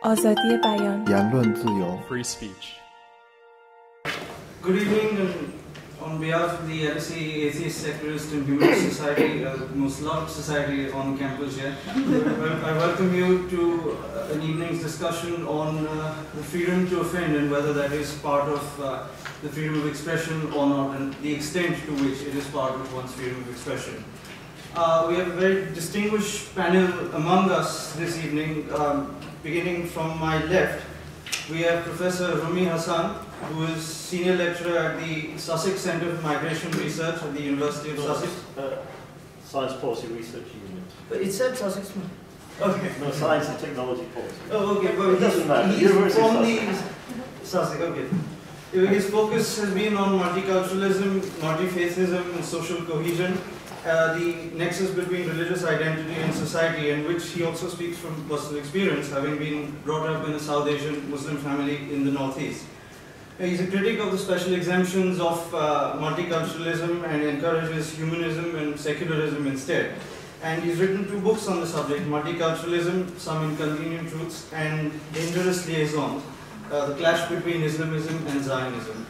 آزادی بیان. 言论自由 Free speech. Good evening, and on behalf of the LSE Atheist, Secularist and Humanist Society, the most loved society on campus here, I welcome you to an evening's discussion on the freedom to offend and whether that is part of the freedom of expression or not, and the extent to which it is part of one's freedom of expression. We have a very distinguished panel among us this evening. Beginning from my left, we have Professor Rumy Hasan, who is Senior Lecturer at the Sussex Centre for Migration Research at the University of Sussex. Science Policy Research Unit. But it said Sussex. Okay. No, Science and Technology Policy. Oh, okay. Well, it doesn't matter. He's from the Sussex, okay. His focus has been on multiculturalism, multi-faithism, and social cohesion. The nexus between religious identity and society, in which he also speaks from personal experience, having been brought up in a South Asian Muslim family in the Northeast. He's a critic of the special exemptions of multiculturalism and encourages humanism and secularism instead. And he's written 2 books on the subject, Multiculturalism, Some Inconvenient Truths, and Dangerous Liaisons, the clash between Islamism and Zionism.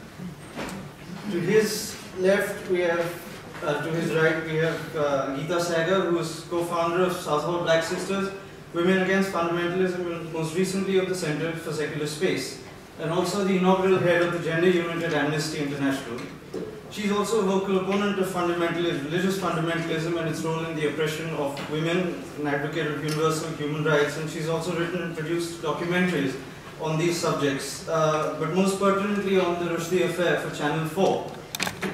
To his left, we have to his right, we have Gita Sahgal, who is co-founder of Southall Black Sisters, Women Against Fundamentalism, and most recently of the Centre for Secular Space, and also the inaugural head of the Gender Unit at Amnesty International. She's also a vocal opponent of fundamentalism, religious fundamentalism and its role in the oppression of women, an advocate of universal human rights, and she's also written and produced documentaries on these subjects, but most pertinently on the Rushdie affair for Channel 4.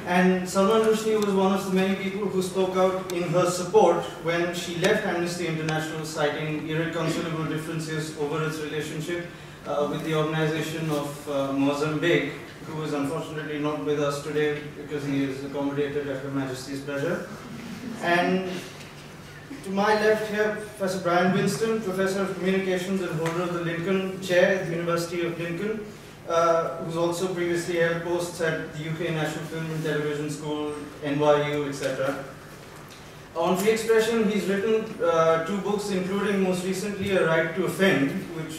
And Salman Rushdie was one of the many people who spoke out in her support when she left Amnesty International, citing irreconcilable differences over its relationship with the organization of Mozambique, who is unfortunately not with us today because he is accommodated at Her Majesty's pleasure. And to my left here, Professor Brian Winston, Professor of Communications and holder of the Lincoln Chair at the University of Lincoln, who's also previously held posts at the UK National Film and Television School, NYU, etc. On free expression, he's written 2 books, including most recently A Right to Offend, which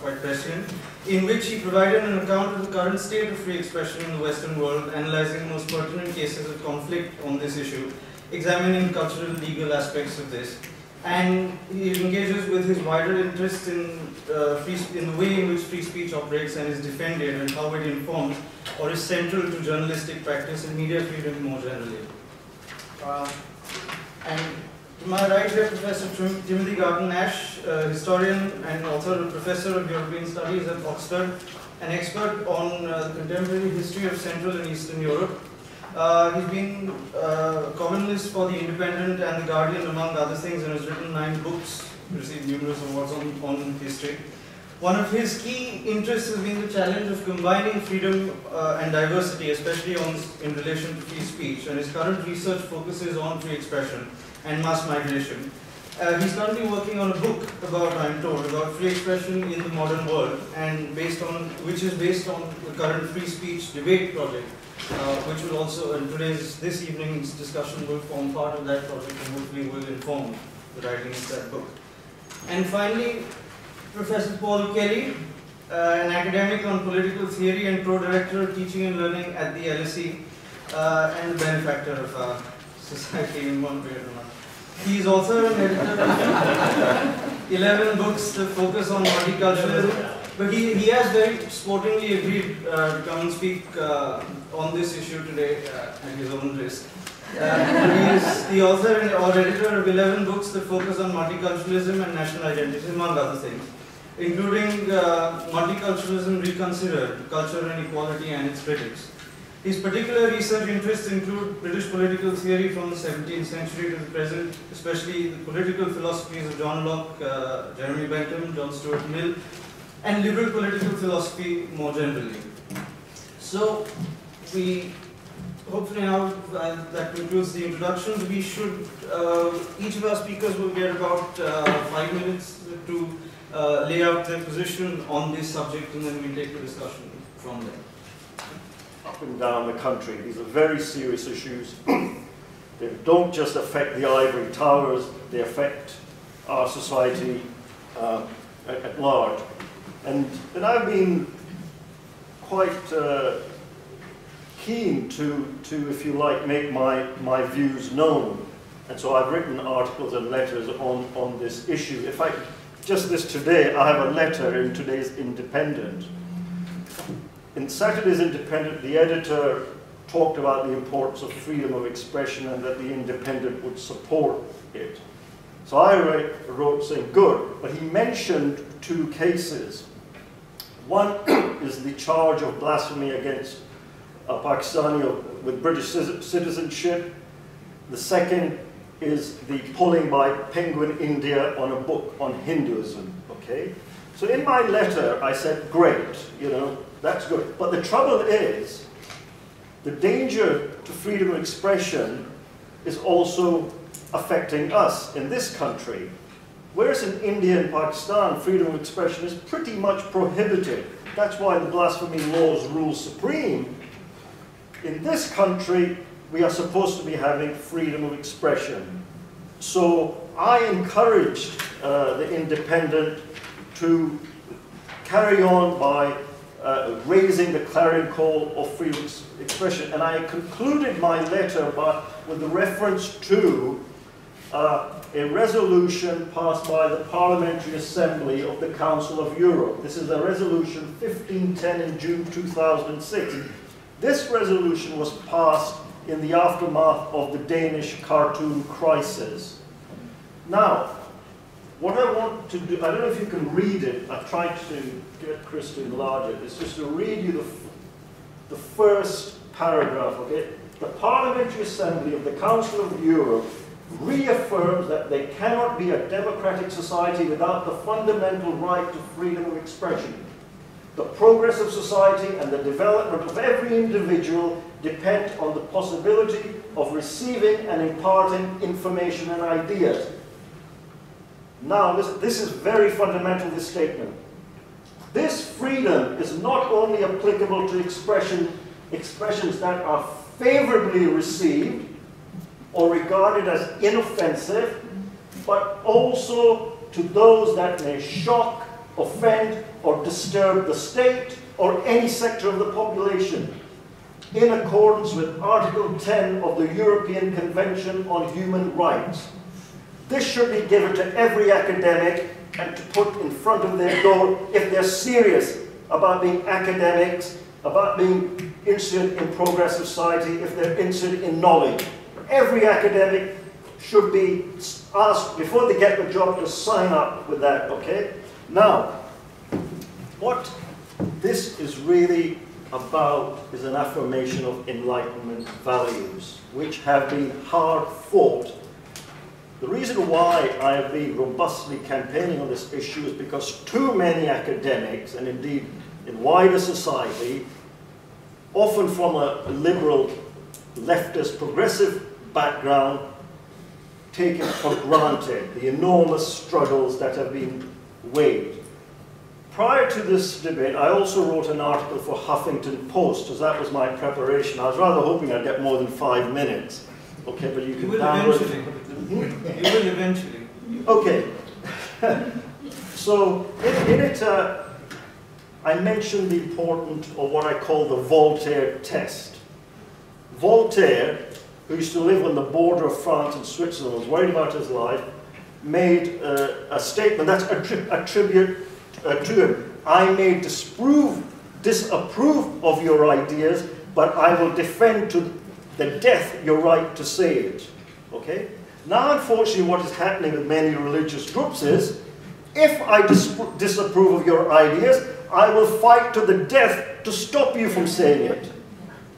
quite prescient, in which he provided an account of the current state of free expression in the Western world, analyzing the most pertinent cases of conflict on this issue, examining cultural legal aspects of this. And he engages with his wider interest in the way in which free speech operates and is defended, and how it informs or is central to journalistic practice and media freedom more generally. And to my right here, Professor Timothy Garton Ash, historian and author and professor of European Studies at Oxford, an expert on the contemporary history of Central and Eastern Europe. He's been columnist for The Independent and The Guardian, among other things, and has written 9 books, received numerous awards on history. One of his key interests has been the challenge of combining freedom and diversity, especially in relation to free speech, and his current research focuses on free expression and mass migration. He's currently working on a book about, I'm told, about free expression in the modern world, and which is based on the current free speech debate project, which will also, and this evening's discussion will form part of that project and hopefully will inform the writing of that book. And finally, Professor Paul Kelly, an academic on political theory and pro-director of teaching and learning at the LSE, and the benefactor of our society in one way or another. He is author and editor of 11 books that focus on multiculturalism. But he has very sportingly agreed to come and speak on this issue today at his own risk. He is the author or editor of 11 books that focus on multiculturalism and national identity, among other things, including Multiculturalism Reconsidered, Culture and Equality and Its Critics. His particular research interests include British political theory from the 17th century to the present, especially the political philosophies of John Locke, Jeremy Bentham, John Stuart Mill, and liberal political philosophy more generally. So, hopefully now that concludes the introductions. We should, each of our speakers will get about 5 minutes to lay out their position on this subject, and then we'll take the discussion from there. Up and down the country, these are very serious issues. They don't just affect the ivory towers, they affect our society at at large. And I've been quite keen to, if you like, make my views known. And so I've written articles and letters on this issue. In fact, just this today, I have a letter in today's Independent. In Saturday's Independent, the editor talked about the importance of freedom of expression and that the Independent would support it. So I wrote saying, good, but he mentioned two cases. One is the charge of blasphemy against a Pakistani with British citizenship. The second is the pulling by Penguin India on a book on Hinduism, okay? So in my letter, I said, great, you know, that's good. But the trouble is, the danger to freedom of expression is also affecting us in this country. Whereas in India and Pakistan, freedom of expression is pretty much prohibited. That's why the blasphemy laws rule supreme. In this country, we are supposed to be having freedom of expression. So I encouraged the Independent to carry on by raising the clarion call of freedom of expression. And I concluded my letter with a reference to a resolution passed by the Parliamentary Assembly of the Council of Europe. This is a resolution 1510 in June 2006. This resolution was passed in the aftermath of the Danish cartoon crisis. Now, what I want to do, I don't know if you can read it, I've tried to get Chris to enlarge it, it's just to read you the first paragraph, okay? The Parliamentary Assembly of the Council of Europe reaffirms that there cannot be a democratic society without the fundamental right to freedom of expression. The progress of society and the development of every individual depend on the possibility of receiving and imparting information and ideas. Now, this is very fundamental, this statement. This freedom is not only applicable to expressions that are favorably received or regarded as inoffensive, but also to those that may shock, offend, or disturb the state or any sector of the population, in accordance with Article 10 of the European Convention on Human Rights. This should be given to every academic and to put in front of their door if they're serious about being academics, about being interested in progressive society, if they're interested in knowledge. Every academic should be asked before they get the job to sign up with that, okay? Now, what this is really about is an affirmation of Enlightenment values, which have been hard fought. The reason why I have been robustly campaigning on this issue is because too many academics, and indeed in wider society, often from a liberal, leftist, progressive background, take it for granted, the enormous struggles that have been waged. Prior to this debate, I also wrote an article for Huffington Post, as that was my preparation. I was rather hoping I'd get more than 5 minutes. Okay, but you can download it. You will eventually. Okay. So, in it, I mentioned the importance of what I call the Voltaire test. Voltaire, who used to live on the border of France and Switzerland, was worried about his life, made a statement that's attributed to him. I may disapprove of your ideas, but I will defend to the death your right to say it. Okay? Now, unfortunately, what is happening with many religious groups is, if I disapprove of your ideas, I will fight to the death to stop you from saying it.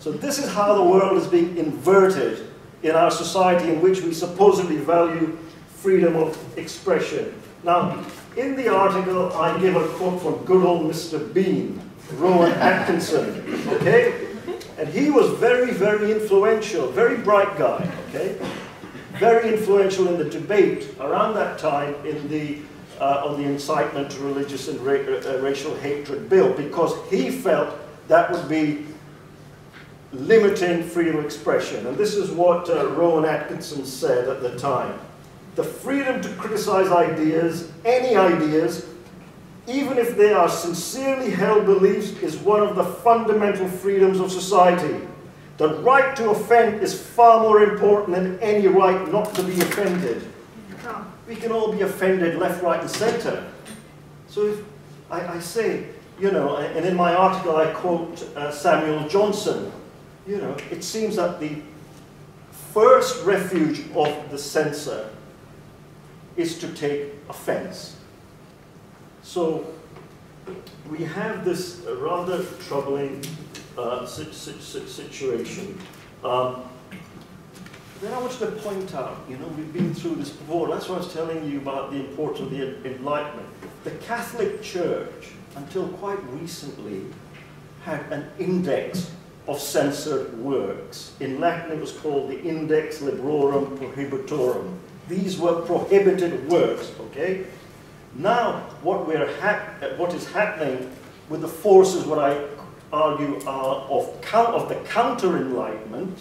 So this is how the world is being inverted in our society, in which we supposedly value freedom of expression. Now, in the article, I give a quote from good old Mr. Bean, Rowan Atkinson, okay? And he was very, very influential, very bright guy, okay? Very influential in the debate around that time in the, on the incitement to religious and racial hatred bill, because he felt that would be limiting freedom of expression. And this is what Rowan Atkinson said at the time. The freedom to criticize ideas, any ideas, even if they are sincerely held beliefs, is one of the fundamental freedoms of society. The right to offend is far more important than any right not to be offended. We can all be offended left, right, and centre. So if I say, you know, and in my article I quote Samuel Johnson, you know, it seems that the first refuge of the censor is to take offence. So we have this rather troubling situation. Then I want to point out, you know, we've been through this before. That's why I was telling you about the importance of the Enlightenment. The Catholic Church, until quite recently, had an index of censored works. In Latin it was called the Index Librorum Prohibitorum. These were prohibited works, okay? Now, what is happening with the forces, what I argue are of the counter-enlightenment,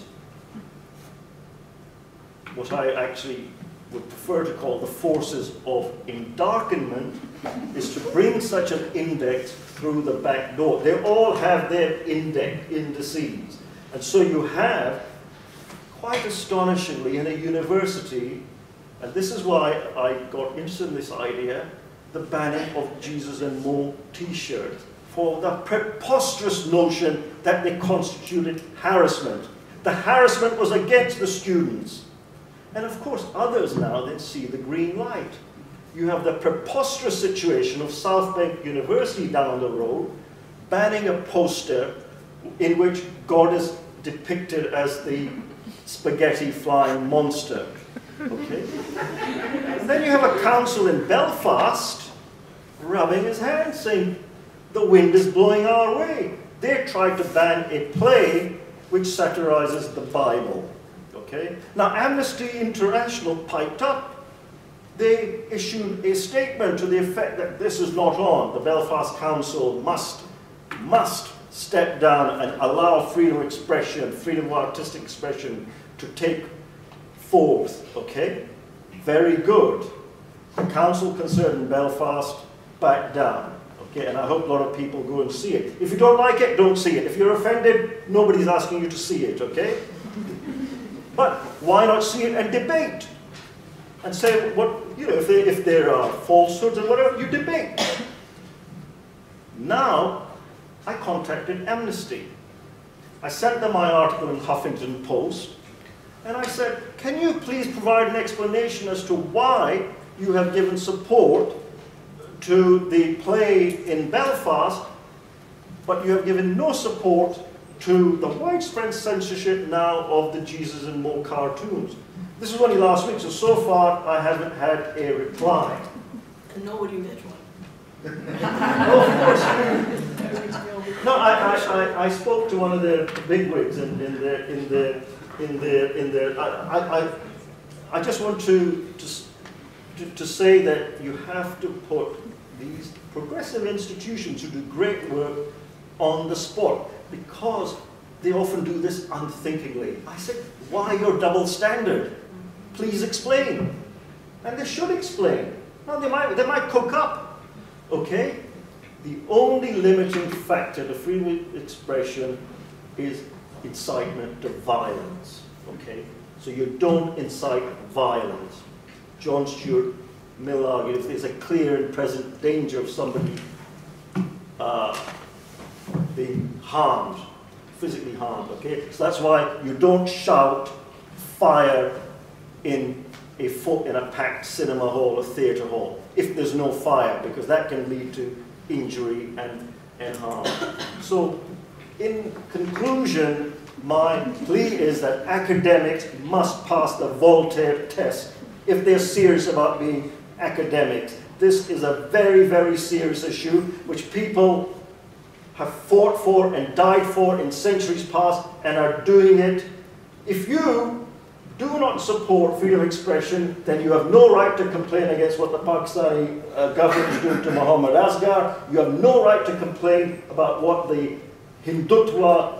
what I actually would prefer to call the forces of endarkenment, is to bring such an index through the back door. They all have their indices. And so you have, quite astonishingly, in a university, and this is why I got interested in this idea, the banning of Jesus and More t-shirts, for the preposterous notion that they constituted harassment. The harassment was against the students. And of course, others now then see the green light. You have the preposterous situation of South Bank University down the road banning a poster in which God is depicted as the spaghetti flying monster. Okay? And then you have a council in Belfast rubbing his hands saying, the wind is blowing our way. They tried to ban a play which satirizes the Bible. Okay? Now, Amnesty International piped up. They issued a statement to the effect that this is not on. The Belfast Council must step down and allow freedom of expression, freedom of artistic expression to take forth. Okay? Very good. The council concerned in Belfast backed down. Okay? And I hope a lot of people go and see it. If you don't like it, don't see it. If you're offended, nobody's asking you to see it. Okay? But why not see it and debate? And say, what, you know, if there are falsehoods and whatever, you debate. Now, I contacted Amnesty. I sent them my article in Huffington Post, and I said, can you please provide an explanation as to why you have given support to the play in Belfast, but you have given no support to the widespread censorship now of the Jesus and More cartoons. This was only last week, so far I haven't had a reply. Nor would you get one. Oh, of course. No, I spoke to one of the bigwigs I just want to say that you have to put these progressive institutions who do great work on the spot, because they often do this unthinkingly. I said, why your double standard? Please explain. And they should explain. Now, they might cook up, okay? The only limiting factor to freedom of expression is incitement to violence, okay? So you don't incite violence. John Stuart Mill argued if there's a clear and present danger of somebody being harmed, physically harmed, okay? So that's why you don't shout fire in a packed cinema hall or theatre hall if there's no fire, because that can lead to injury and harm. So in conclusion, my plea is that academics must pass the Voltaire test if they're serious about being academics. This is a very, very serious issue which people have fought for and died for in centuries past and are doing it. If you do not support freedom of expression, then you have no right to complain against what the Pakistani government is doing to Muhammad Asghar. You have no right to complain about what the Hindutva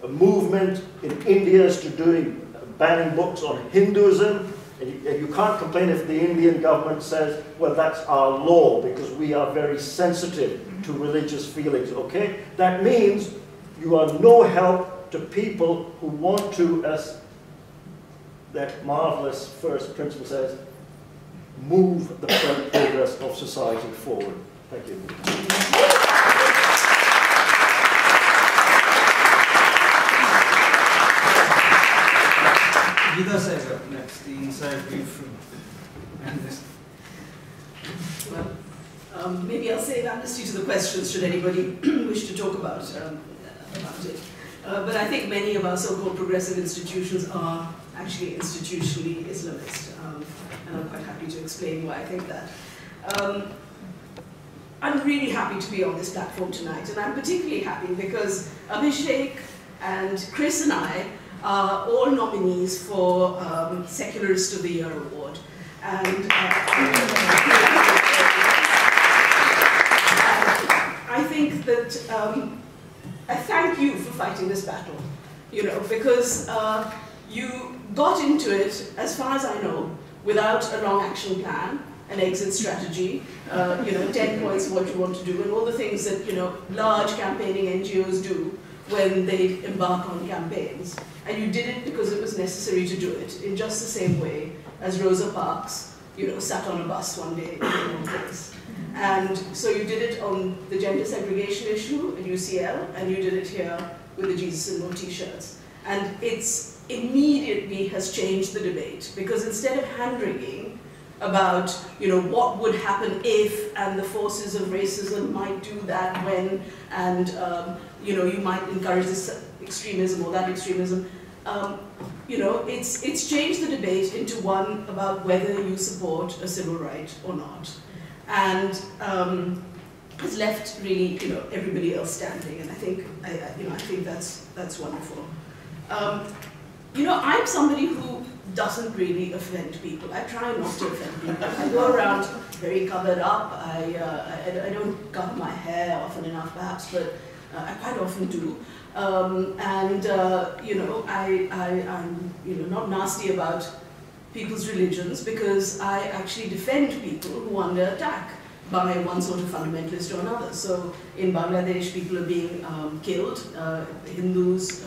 movement in India is doing, banning books on Hinduism. You can't complain if the Indian government says, well, that's our law because we are very sensitive to religious feelings, okay? That means you are no help to people who want to, as that marvelous first principle says, move the progress of society forward. Thank you. Gita Sahgal next, the inside view from this. Well, maybe I'll save amnesty to the questions should anybody wish to talk about it. But I think many of our so-called progressive institutions are actually institutionally Islamist, and I'm quite happy to explain why I think that. I'm really happy to be on this platform tonight, and I'm particularly happy because Abhishek and Chris and I are all nominees for Secularist of the Year Award. And I think that I thank you for fighting this battle, you know, because you got into it, as far as I know, without a long action plan, an exit strategy, you know, 10 points of what you want to do, and all the things that, you know, large campaigning NGOs do when they embark on campaigns. And you did it because it was necessary to do it, in just the same way as Rosa Parks, you know, sat on a bus one day in one place. And so you did it on the gender segregation issue at UCL, and you did it here with the Jesus and More t-shirts. And it's immediately has changed the debate, because instead of hand-wringing about, you know, what would happen if, and the forces of racism might do that when, and, you know, you might encourage this extremism or that extremism, you know, it's changed the debate into one about whether you support a civil right or not. And it's left really, you know, everybody else standing, and I think, you know, I think that's wonderful. You know, I'm somebody who doesn't really offend people. I try not to offend people. I go around very covered up. I don't cover my hair often enough, perhaps, but I quite often do. You know, I'm, you know, not nasty about people's religions, because I actually defend people who are under attack by one sort of fundamentalist or another. So in Bangladesh, people are being killed. Hindus,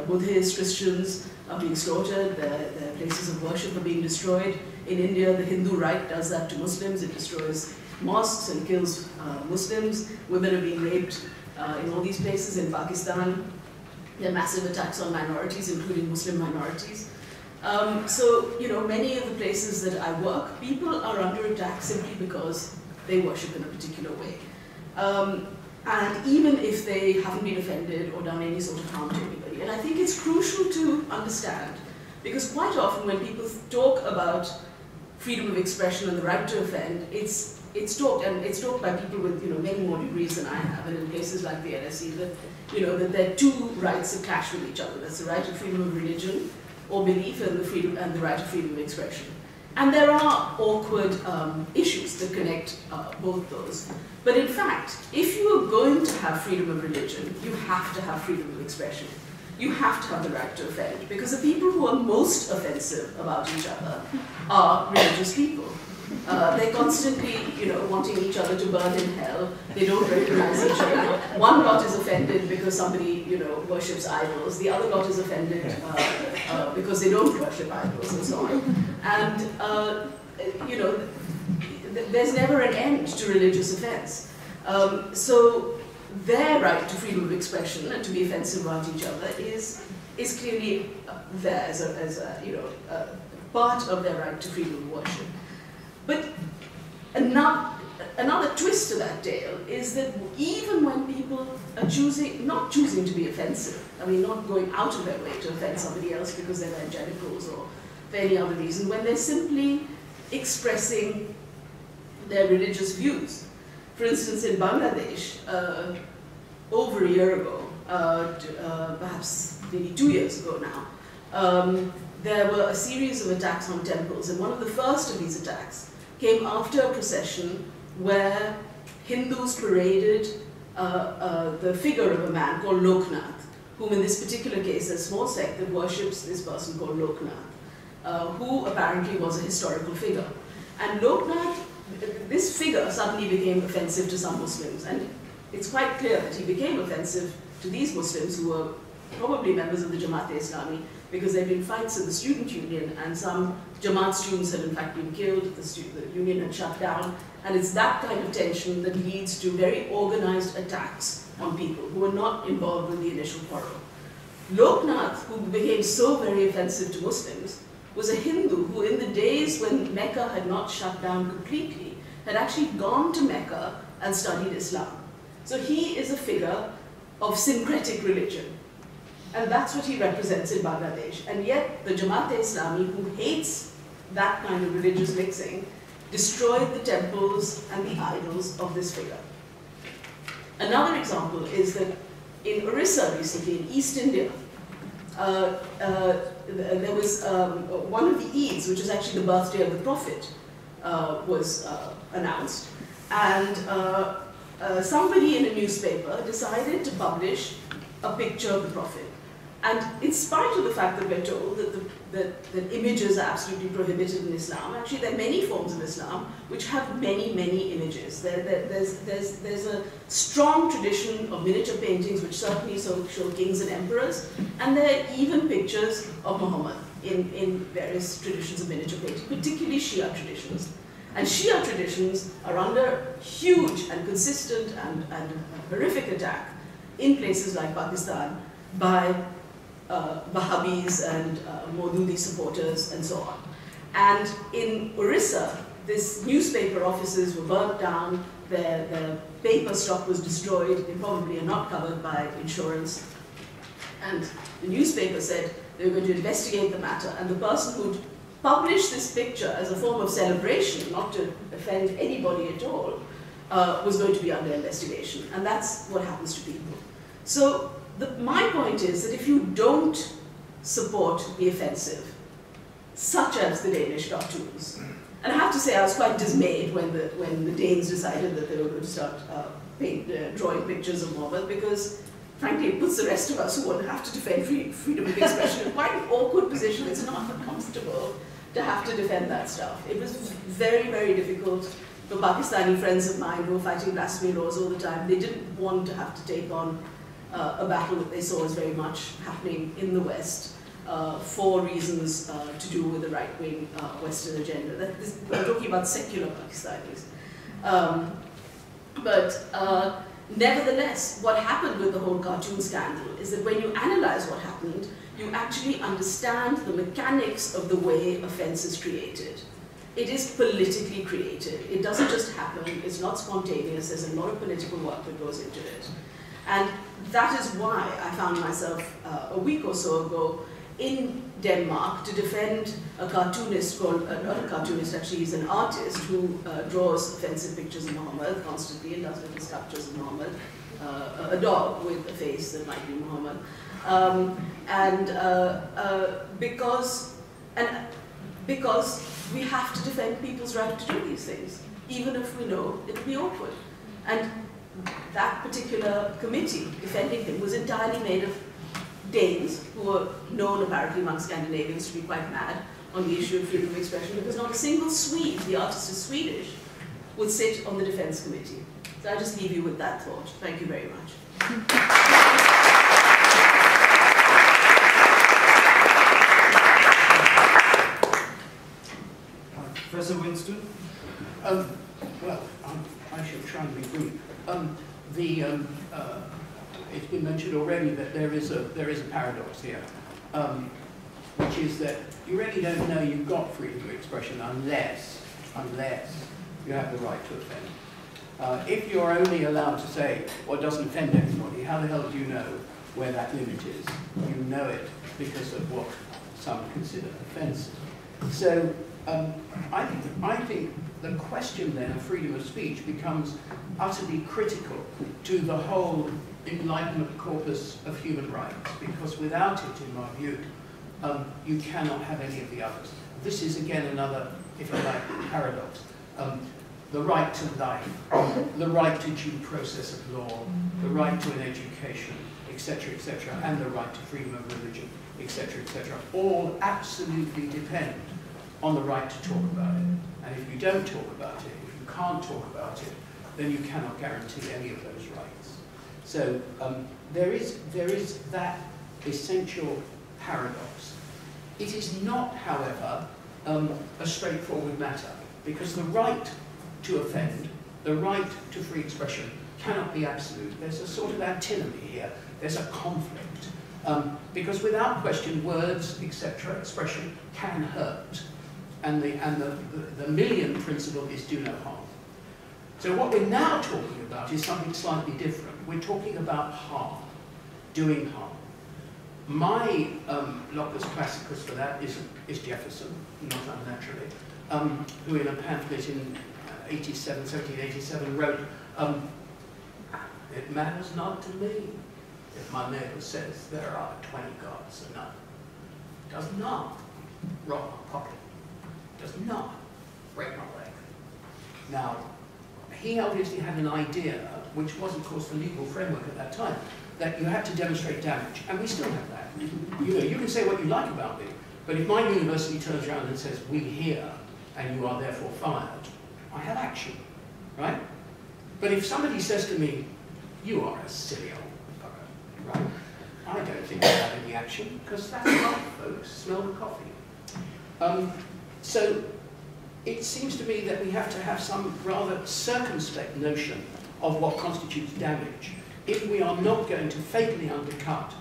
Buddhists, Christians are being slaughtered. Their places of worship are being destroyed. In India, the Hindu right does that to Muslims. It destroys mosques and kills Muslims. Women are being raped in all these places. In Pakistan, there are massive attacks on minorities, including Muslim minorities. So, you know, many of the places that I work, people are under attack simply because they worship in a particular way. And even if they haven't been offended or done any sort of harm to anybody. And I think it's crucial to understand, because quite often when people talk about freedom of expression and the right to offend, it's talked by people with, you know, many more degrees than I have, and in places like the LSE, that, you know, that there are two rights that clash with each other. That's the right to freedom of religion or belief, and the right to freedom of expression. And there are awkward issues that connect both those. But in fact, if you are going to have freedom of religion, you have to have freedom of expression. You have to have the right to offend, because the people who are most offensive about each other are religious people. They're constantly, you know, wanting each other to burn in hell. They don't recognize each other. One lot is offended because somebody, you know, worships idols. The other lot is offended because they don't worship idols, and so on. And you know, there's never an end to religious offense. So their right to freedom of expression and to be offensive about each other is clearly there as a you know, part of their right to freedom of worship. But another twist to that tale is that even when people are not choosing to be offensive, I mean, not going out of their way to offend somebody else because they're evangelicals or for any other reason, when they're simply expressing their religious views. For instance, in Bangladesh, over a year ago, perhaps maybe 2 years ago now, there were a series of attacks on temples, and one of the first of these attacks came after a procession where Hindus paraded the figure of a man called Loknath, whom in this particular case, a small sect that worships this person called Loknath. who apparently was a historical figure. And Loknath, this figure suddenly became offensive to some Muslims, and it's quite clear that he became offensive to these Muslims who were probably members of the Jamaat-e-Islami, because there had been fights in the student union, and some Jamaat students had in fact been killed, the union had shut down, and it's that kind of tension that leads to very organized attacks on people who were not involved in the initial quarrel. Loknath, who became so very offensive to Muslims, was a Hindu who, in the days when Mecca had not shut down completely, had actually gone to Mecca and studied Islam. So he is a figure of syncretic religion. And that's what he represents in Bangladesh. And yet, the Jamaat-e-Islami, who hates that kind of religious mixing, destroyed the temples and the idols of this figure. Another example is that in Orissa recently, in East India, there was one of the Eids, which is actually the birthday of the Prophet, was announced. And somebody in a newspaper decided to publish a picture of the Prophet. And in spite of the fact that we're told that images are absolutely prohibited in Islam, actually there are many forms of Islam which have many, many images. There's a strong tradition of miniature paintings which certainly show kings and emperors, and there are even pictures of Muhammad in various traditions of miniature painting, particularly Shia traditions. And Shia traditions are under huge and consistent and horrific attack in places like Pakistan by Wahhabis and Maududi supporters and so on. And in Orissa, this newspaper offices were burnt down, their paper stock was destroyed, they probably are not covered by insurance. And the newspaper said they were going to investigate the matter, and the person who'd published this picture as a form of celebration, not to offend anybody at all, was going to be under investigation. And that's what happens to people. So my point is that if you don't support the offensive, such as the Danish cartoons, and I have to say I was quite dismayed when the Danes decided that they were going to start drawing pictures of Muhammad, because frankly it puts the rest of us who want to have to defend freedom of expression in quite an awkward position. It's not comfortable to have to defend that stuff. It was very, very difficult for Pakistani friends of mine who were fighting blasphemy laws all the time. They didn't want to have to take on a battle that they saw as very much happening in the West for reasons to do with the right-wing Western agenda. I'm talking about secular Pakistanis. Nevertheless, what happened with the whole cartoon scandal is that when you analyze what happened, you actually understand the mechanics of the way offense is created. It is politically created. It doesn't just happen. It's not spontaneous. There's a lot of political work that goes into it. And that is why I found myself a week or so ago in Denmark to defend a cartoonist called, not a cartoonist actually, he's an artist who draws offensive pictures of Muhammad constantly and does little sculptures of Muhammad, a dog with a face that might be Muhammad. Because we have to defend people's right to do these things, even if we know it'll be awkward. And that particular committee defending him was entirely made of Danes, who were known apparently among Scandinavians to be quite mad on the issue of freedom of expression, because not a single Swede, the artist is Swedish, would sit on the defense committee. So I just leave you with that thought. Thank you very much. Professor Winston? Well, I shall try and be brief. It's been mentioned already that there is a paradox here, which is that you really don't know you've got freedom of expression unless you have the right to offend. If you're only allowed to say what doesn't offend anybody, how the hell do you know where that limit is? You know it because of what some consider offensive. So I think the question then of freedom of speech becomes utterly critical to the whole enlightenment corpus of human rights, because without it, in my view, you cannot have any of the others. This is again another, if you like, paradox. the right to life, the right to due process of law, the right to an education, etc., and the right to freedom of religion, etc., all absolutely depend on the right to talk about it. And if you don't talk about it, if you can't talk about it, then you cannot guarantee any of those rights. So there is that essential paradox. It is not, however, a straightforward matter, because the right to offend, the right to free expression, cannot be absolute. There's a sort of antinomy here. There's a conflict. Because without question, words, etc., expression can hurt. And the million principle is do no harm. So what we're now talking about is something slightly different. We're talking about harm, doing harm. My locus classicus for that is Jefferson, not unnaturally, who in a pamphlet in 1787 wrote, "It matters not to me if my neighbour says there are 20 gods and none. Does not rock my pocket, does not break my leg." Now, he obviously had an idea, which was of course the legal framework at that time, that you had to demonstrate damage, and we still have that. You know, you can say what you like about me, but if my university turns around and says, "We here, and you are therefore fired," I have action, right? But if somebody says to me, "You are a silly old bugger," right? I don't think I have any action, because that's right, folks, smell the coffee. So it seems to me that we have to have some rather circumspect notion of what constitutes damage if we are not going to fatally undercut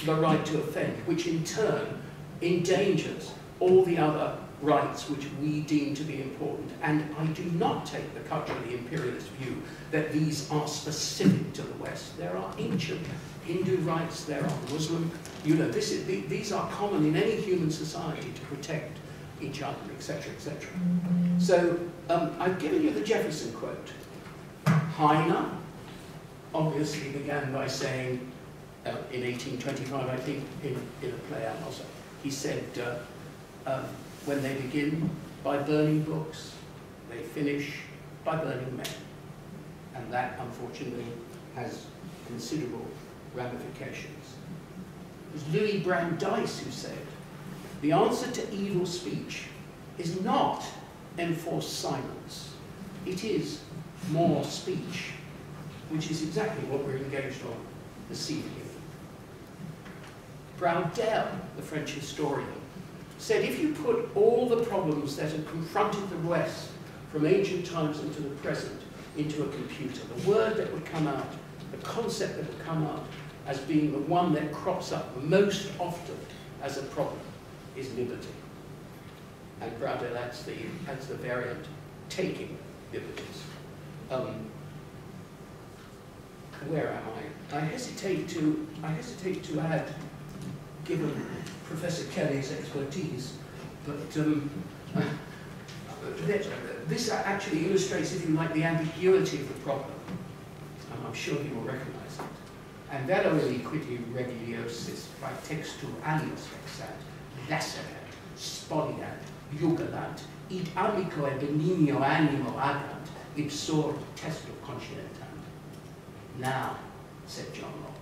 the right to offend, which in turn endangers all the other rights which we deem to be important. And I do not take the culturally imperialist view that these are specific to the West. There are ancient Hindu rights, there are Muslim, you know, these are common in any human society to protect each other, etc., etc. So I've given you the Jefferson quote. Heine obviously began by saying, in 1825, I think, in a play also, he said, when they begin by burning books, they finish by burning men. And that, unfortunately, has considerable ramifications. It was Louis Brandeis who said, "The answer to evil speech is not enforced silence. It is more speech," which is exactly what we're engaged on this evening. Braudel, the French historian, said if you put all the problems that have confronted the West from ancient times into the present into a computer, the word that would come out, the concept that would come out as being the one that crops up most often as a problem is liberty. And Braudel adds the variant, taking liberties. Where am I? I hesitate to add, given Professor Kelly's expertise, but this actually illustrates, if you like, the ambiguity of the problem. And I'm sure you will recognize it. And vero equiti regiliosis praetextu alios vexat, lacerat, spoliat, jugalant, id amico e benignio animo agant, ipsor testo conscientam. Now, said John Locke,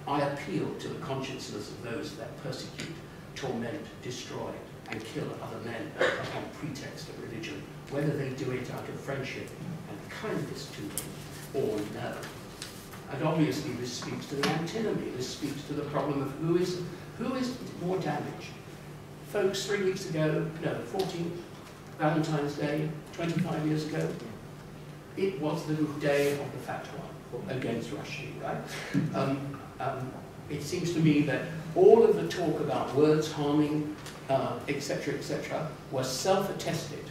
I appeal to the consciences of those that persecute, torment, destroy, and kill other men upon pretext of religion, whether they do it out of friendship and kindness to them or no. And obviously this speaks to the antinomy, this speaks to the problem of who is more damaged. Folks, 3 weeks ago, no, 14th, Valentine's Day, 25 years ago, it was the day of the fatwa against Rushdie, right? It seems to me that all of the talk about words harming, etc., was self-attested.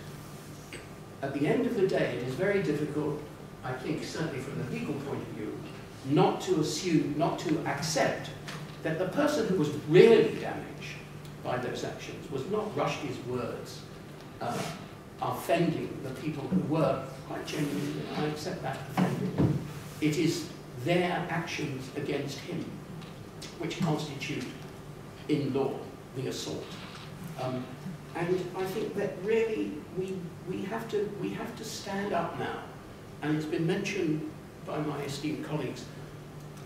At the end of the day, it is very difficult, I think, certainly from the legal point of view, not to assume, not to accept that the person who was really damaged by those actions was not Rushdie's words offending the people who were quite genuinely, I accept that, offended. It is their actions against him which constitute, in law, the assault. And I think that really we have to stand up now. And it's been mentioned by my esteemed colleagues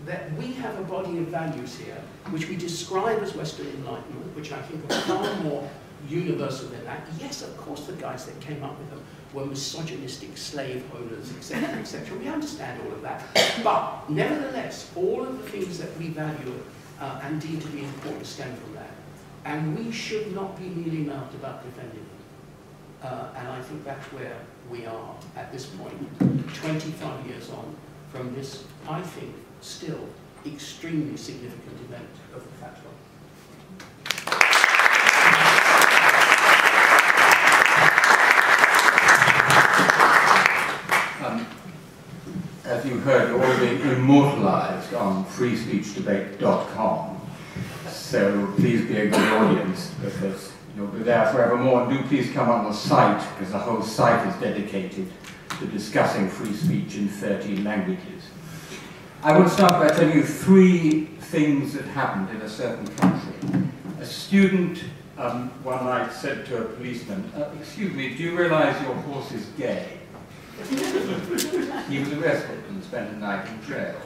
that we have a body of values here which we describe as Western Enlightenment, which I think are far more universal than that. Yes, of course, the guys that came up with them were misogynistic slaveholders, etc., etc. We understand all of that. But nevertheless, all of the things that we value and deem to be important stem from that. And we should not be mealy-mouthed about defending them. And I think that's where we are at this point, 25 years on from this, I think, still extremely significant event of the fatwa. As you heard, you're already immortalized on freespeechdebate.com. So please be a good audience, because you'll be there forevermore. And do please come on the site, because the whole site is dedicated to discussing free speech in 13 languages. I will start by telling you 3 things that happened in a certain country. A student one night said to a policeman, "Excuse me, do you realize your horse is gay?" He was arrested and spent a night in jail.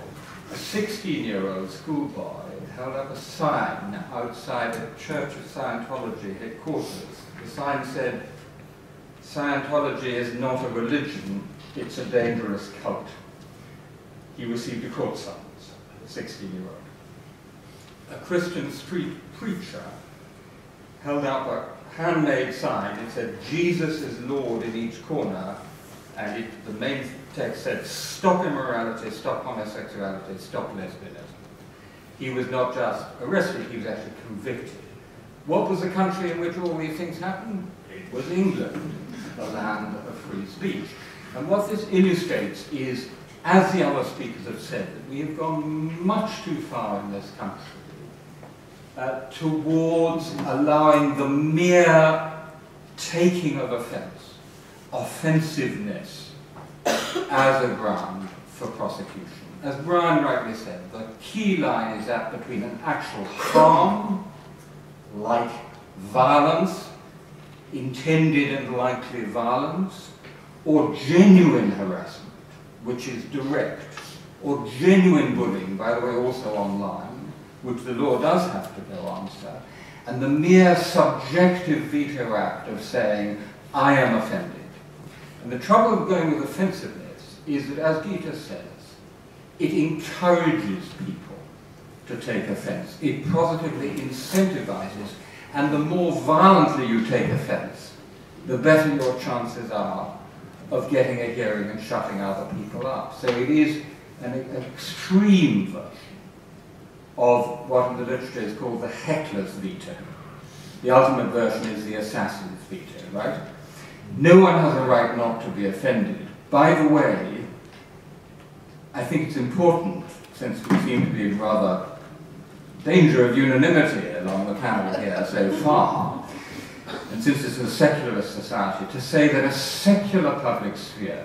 A 16-year-old schoolboy held up a sign outside a Church of Scientology headquarters. The sign said, "Scientology is not a religion, it's a dangerous cult." He received a court summons, a 16-year-old. A Christian street preacher held up a handmade sign. It said, "Jesus is Lord in each corner," and the main text said, "Stop immorality, stop homosexuality, stop lesbianism." He was not just arrested, he was actually convicted. What was the country in which all these things happened? It was England, the land of free speech. And what this illustrates is, as the other speakers have said, that we have gone much too far in this country towards allowing the mere taking of offense, offensiveness, as a ground for prosecution. As Brian rightly said, the key line is that between an actual harm, like violence, intended and likely violence, or genuine harassment, which is direct, or genuine bullying, by the way, also online, which the law does have to go answer, and the mere subjective veto act of saying, "I am offended." And the trouble of going with offensiveness is that, as Gita says, it encourages people to take offense. It positively incentivizes, and the more violently you take offense, the better your chances are of getting a hearing and shutting other people up. So it is an extreme version of what in the literature is called the heckler's veto. The ultimate version is the assassin's veto, right? No one has a right not to be offended. By the way, I think it's important, since we seem to be in rather danger of unanimity along the panel here so far, and since this is a secularist society, to say that a secular public sphere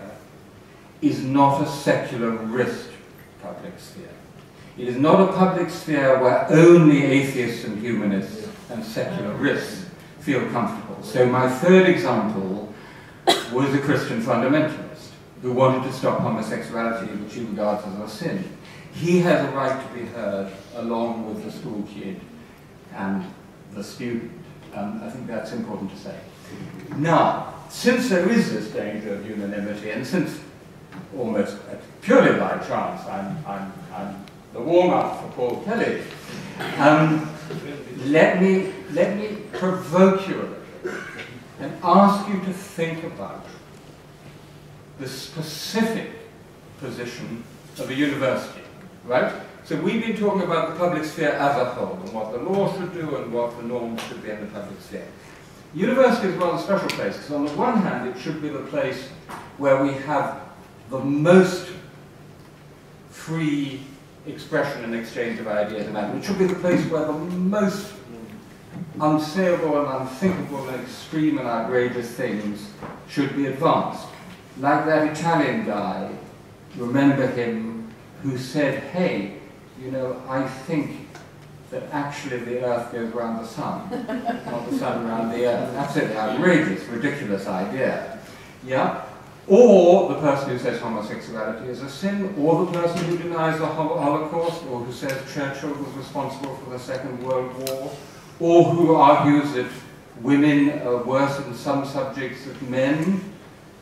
is not a secularist public sphere. It is not a public sphere where only atheists and humanists and secularists feel comfortable. So my third example was a Christian fundamentalist who wanted to stop homosexuality, which he regards as a sin. He has a right to be heard along with the school kid and the student. I think that's important to say. Now, since there is this danger of unanimity, and since almost purely by chance I'm the warm-up for Paul Kelly, let me provoke you a little and ask you to think about the specific position of a university, right? So we've been talking about the public sphere as a whole, and what the law should do and what the norms should be in the public sphere. University is a rather special place, because on the one hand it should be the place where we have the most free expression and exchange of ideas and language. It should be the place where the most unsayable and unthinkable and extreme and outrageous things should be advanced. Like that Italian guy, remember him, who said, "Hey, you know, I think that actually the Earth goes around the Sun, not the Sun around the Earth. Absolutely outrageous, ridiculous idea. Yeah? Or the person who says homosexuality is a sin, or the person who denies the Holocaust, or who says Churchill was responsible for the Second World War, or who argues that women are worse in some subjects than men,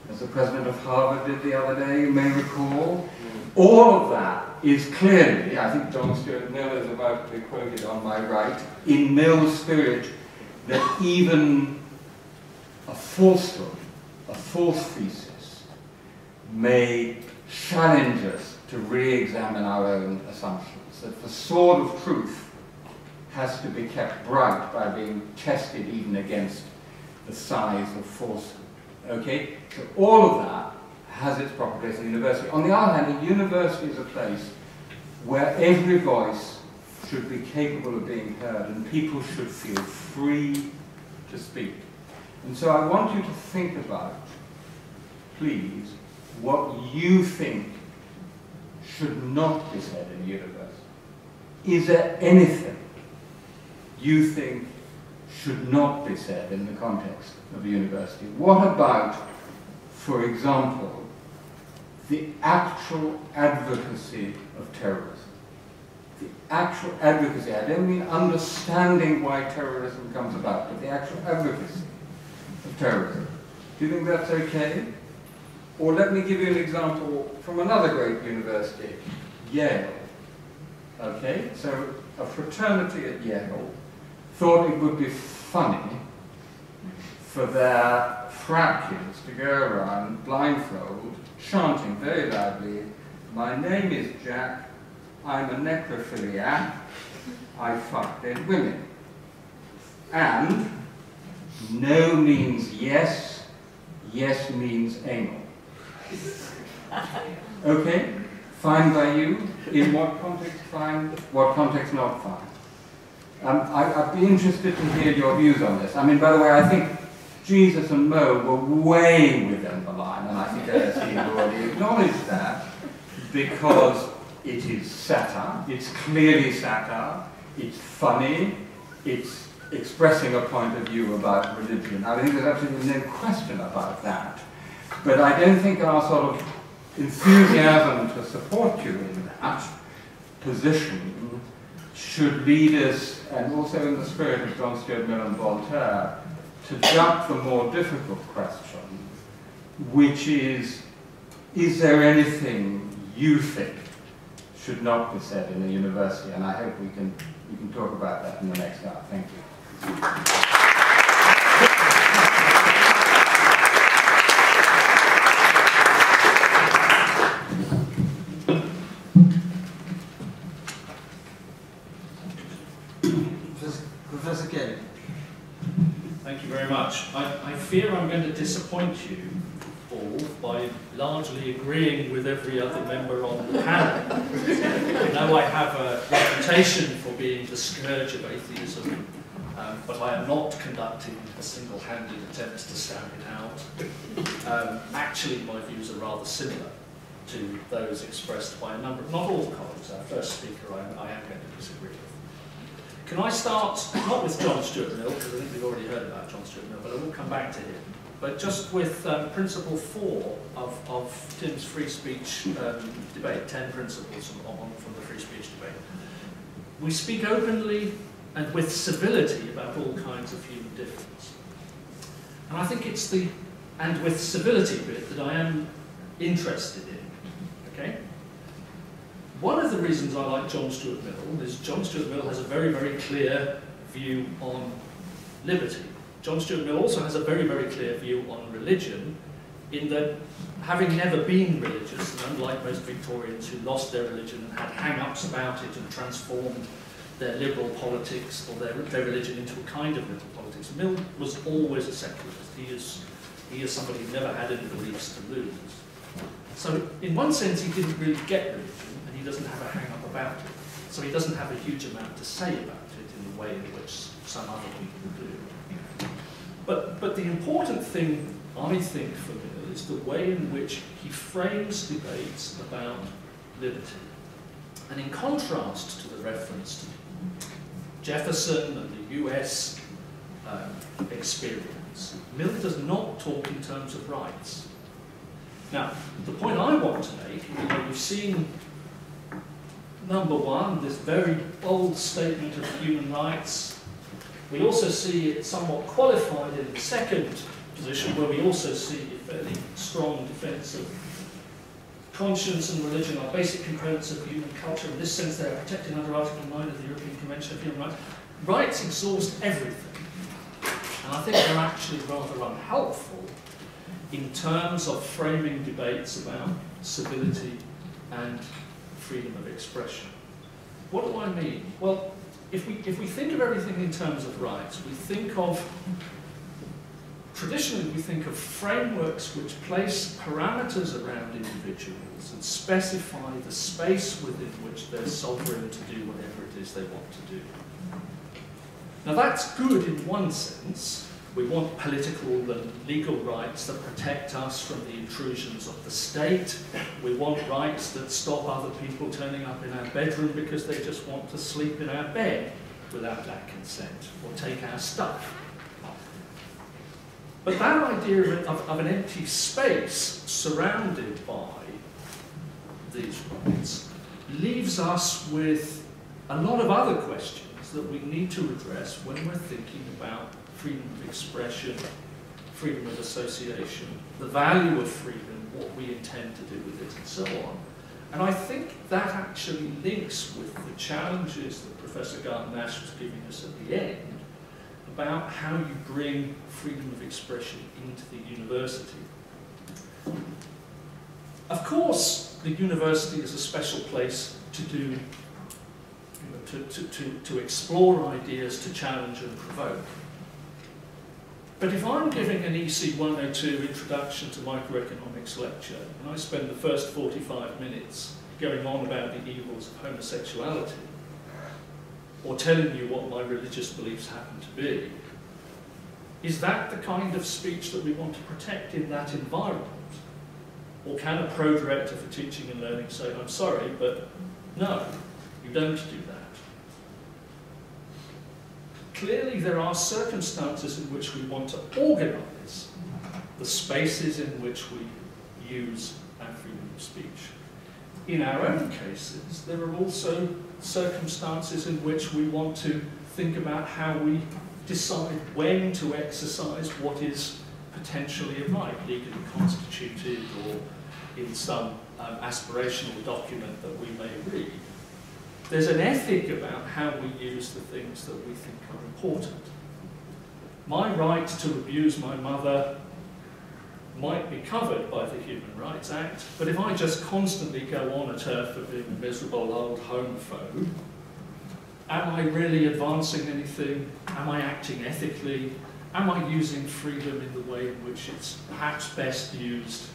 as the president of Harvard did the other day, you may recall. All of that is clearly, I think John Stuart Mill is about to be quoted on my right, in Mill's spirit, that even a falsehood, a false thesis, may challenge us to re-examine our own assumptions, that the sword of truth has to be kept bright by being tested even against the size of falsehood. Okay? So all of that has its proper place in a university. On the other hand, a university is a place where every voice should be capable of being heard and people should feel free to speak. And so I want you to think about, please, what you think should not be said in a university. Is there anything you think should not be said in the context of a university? What about, for example, the actual advocacy of terrorism? The actual advocacy, I don't mean understanding why terrorism comes about, but the actual advocacy of terrorism. Do you think that's okay? Or let me give you an example from another great university, Yale. Okay, so a fraternity at Yale thought it would be funny for their frat kids to go around blindfold, chanting very loudly, "My name is Jack, I'm a necrophiliac, I fuck dead women." And no means yes, yes means anal. Okay? Fine by you? In what context fine? What context not fine? I'd be interested to hear your views on this. I mean, by the way, I think Jesus and Mo were way within the line, and I think LSE has already acknowledged that, because it is satire, it's clearly satire, it's funny, it's expressing a point of view about religion. I think there's absolutely no question about that. But I don't think our sort of enthusiasm to support you in that position should lead us, and also in the spirit of John Stuart Mill and Voltaire, to jump the more difficult question, which is there anything you think should not be said in a university? And I hope we can talk about that in the next hour. Thank you. Professor Kelly. Thank you very much. I fear I'm going to disappoint you all by largely agreeing with every other member on the panel. I know I have a reputation for being the scourge of atheism, but I am not conducting a single-handed attempt to stamp it out. Actually, my views are rather similar to those expressed by a number, not all colleagues. Our first speaker I am going to disagree with. Can I start, not with John Stuart Mill, because I think we've already heard about John Stuart Mill, but I will come back to him, but just with principle 4 of Tim's free speech debate, 10 principles from the free speech debate. We speak openly and with civility about all kinds of human difference. And I think it's the "and with civility" bit that I am interested in, okay? One of the reasons I like John Stuart Mill is John Stuart Mill has a very, very clear view on liberty. John Stuart Mill also has a very, very clear view on religion, in that, having never been religious, and unlike most Victorians who lost their religion and had hang-ups about it and transformed their liberal politics or their religion into a kind of liberal politics, Mill was always a secularist. He is somebody who never had any beliefs to lose. So in one sense he didn't really get religion, and he doesn't have a hang-up about it. So he doesn't have a huge amount to say about it in the way in which some other people do. But the important thing, I think, for Mill is the way in which he frames debates about liberty. And in contrast to the reference to Jefferson and the US experience. Mill does not talk in terms of rights. Now, the point I want to make, you've seen, number one, this very bold statement of human rights. We also see it somewhat qualified in the second position, where we also see a fairly strong defence of conscience and religion are basic components of human culture. In this sense, they are protected under Article 9 of the European Convention of Human Rights. Rights exhaust everything. And I think they're actually rather unhelpful in terms of framing debates about civility and freedom of expression. What do I mean? Well, if we think of everything in terms of rights, traditionally we think of frameworks which place parameters around individuals and specify the space within which they're sovereign to do whatever it is they want to do. Now that's good in one sense. We want political and legal rights that protect us from the intrusions of the state. We want rights that stop other people turning up in our bedroom because they just want to sleep in our bed without our consent, or take our stuff. But that idea of an empty space surrounded by these rights leaves us with a lot of other questions that we need to address when we're thinking about freedom of expression, freedom of association, the value of freedom, what we intend to do with it, and so on. And I think that actually links with the challenges that Professor Garton Ash was giving us at the end about how you bring freedom of expression into the university. Of course, the university is a special place to do, to explore ideas, to challenge and provoke. But if I'm giving an EC 102 introduction to microeconomics lecture, and I spend the first 45 minutes going on about the evils of homosexuality, or telling you what my religious beliefs happen to be, is that the kind of speech that we want to protect in that environment? Or can a pro-director for teaching and learning say, I'm sorry, but no, you don't do that? Clearly there are circumstances in which we want to organise the spaces in which we use our freedom of speech. In our own cases, there are also circumstances in which we want to think about how we decide when to exercise what is potentially a right, legally constituted or in some aspirational document that we may read. There's an ethic about how we use the things that we think are important. My right to abuse my mother might be covered by the Human Rights Act, but if I just constantly go on at her for being a miserable old homophobe, am I really advancing anything? Am I acting ethically? Am I using freedom in the way in which it's perhaps best used?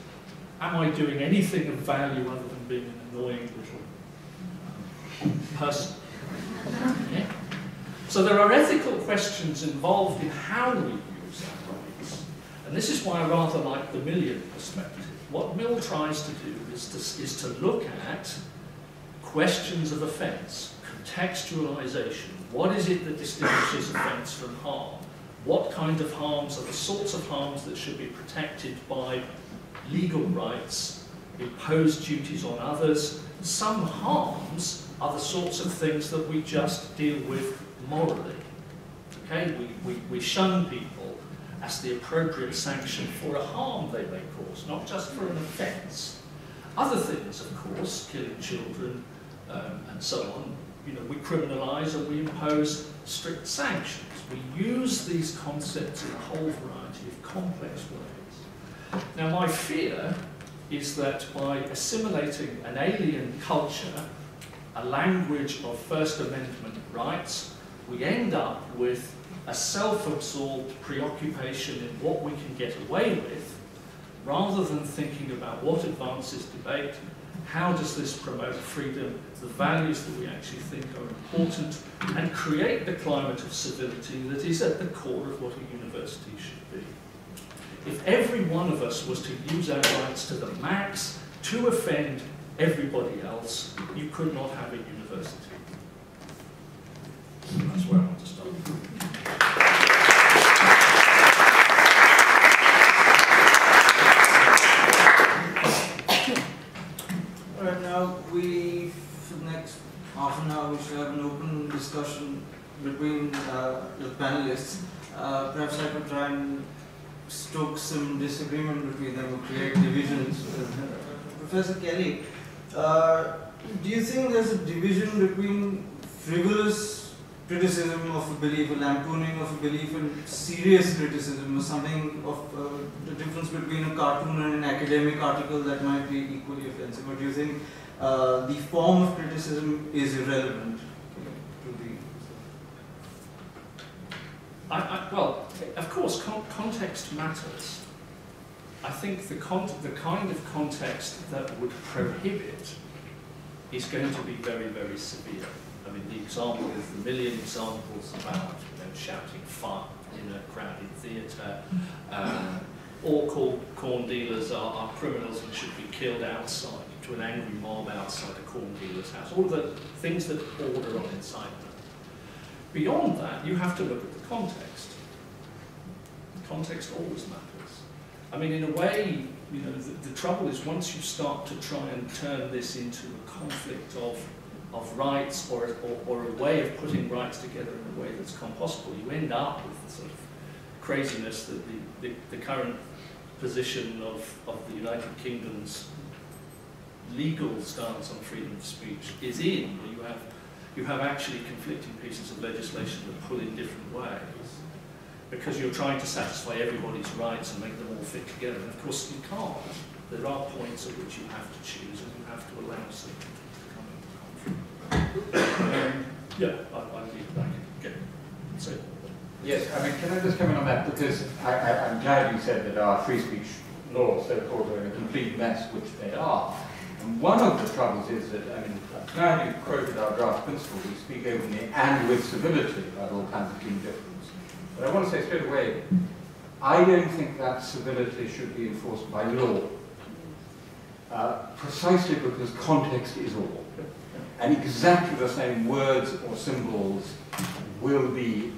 Am I doing anything of value other than being an annoying little person? Yeah. So there are ethical questions involved in how we use our rights. And this is why I rather like the Millian perspective. What Mill tries to do is to look at questions of offence, contextualisation. What is it that distinguishes offence from harm? What kind of harms are the sorts of harms that should be protected by legal rights, imposed duties on others? Some harms are the sorts of things that we just deal with morally. Okay? We shun people as the appropriate sanction for a harm they may cause, not just for an offence. Other things, of course, killing children and so on, we criminalise and we impose strict sanctions. We use these concepts in a whole variety of complex ways. Now, my fear is that by assimilating an alien culture, a language of First Amendment rights, we end up with a self-absorbed preoccupation in what we can get away with, rather than thinking about what advances debate, how does this promote freedom, the values that we actually think are important, and create the climate of civility that is at the core of what a university should be. If every one of us was to use our rights to the max to offend everybody else, you could not have a university. That's where I want to start. Alright, now for the next half an hour, we should have an open discussion between the panelists. Perhaps I could try and stoke some disagreement between them or create divisions. Professor Kelly, do you think there's a division between frivolous criticism of a belief, a lampooning of a belief, and serious criticism, or something of the difference between a cartoon and an academic article that might be equally offensive? Or do you think the form of criticism is irrelevant to the... Well, of course, context matters. I think the kind of context that would prohibit is going to be very, very severe. I mean, the example is the million examples about shouting fire in a crowded theatre, or corn dealers are criminals and should be killed outside, to an angry mob outside a corn dealer's house. All of the things that border on incitement. Beyond that, you have to look at the context. The context always matters. I mean, in a way, the trouble is once you start to try and turn this into a conflict of rights or a way of putting rights together in a way that's compostable, you end up with the sort of craziness that the current position of the United Kingdom's legal stance on freedom of speech is in, where you have actually conflicting pieces of legislation that pull in different ways, because you're trying to satisfy everybody's rights and make them all fit together. And of course you can't. There are points at which you have to choose, and you have to allow something to come into conflict. I leave it back again. So, yes, I mean, can I just come in on that? Because I'm glad you said that our free speech laws, so-called, are in a complete mess, which they are. And one of the troubles is that, I mean, I'm glad you quoted our draft principle. We speak openly and with civility about all kinds of human difference. But I want to say straight away, I don't think that civility should be enforced by law. Precisely because context is all. And exactly the same words or symbols will be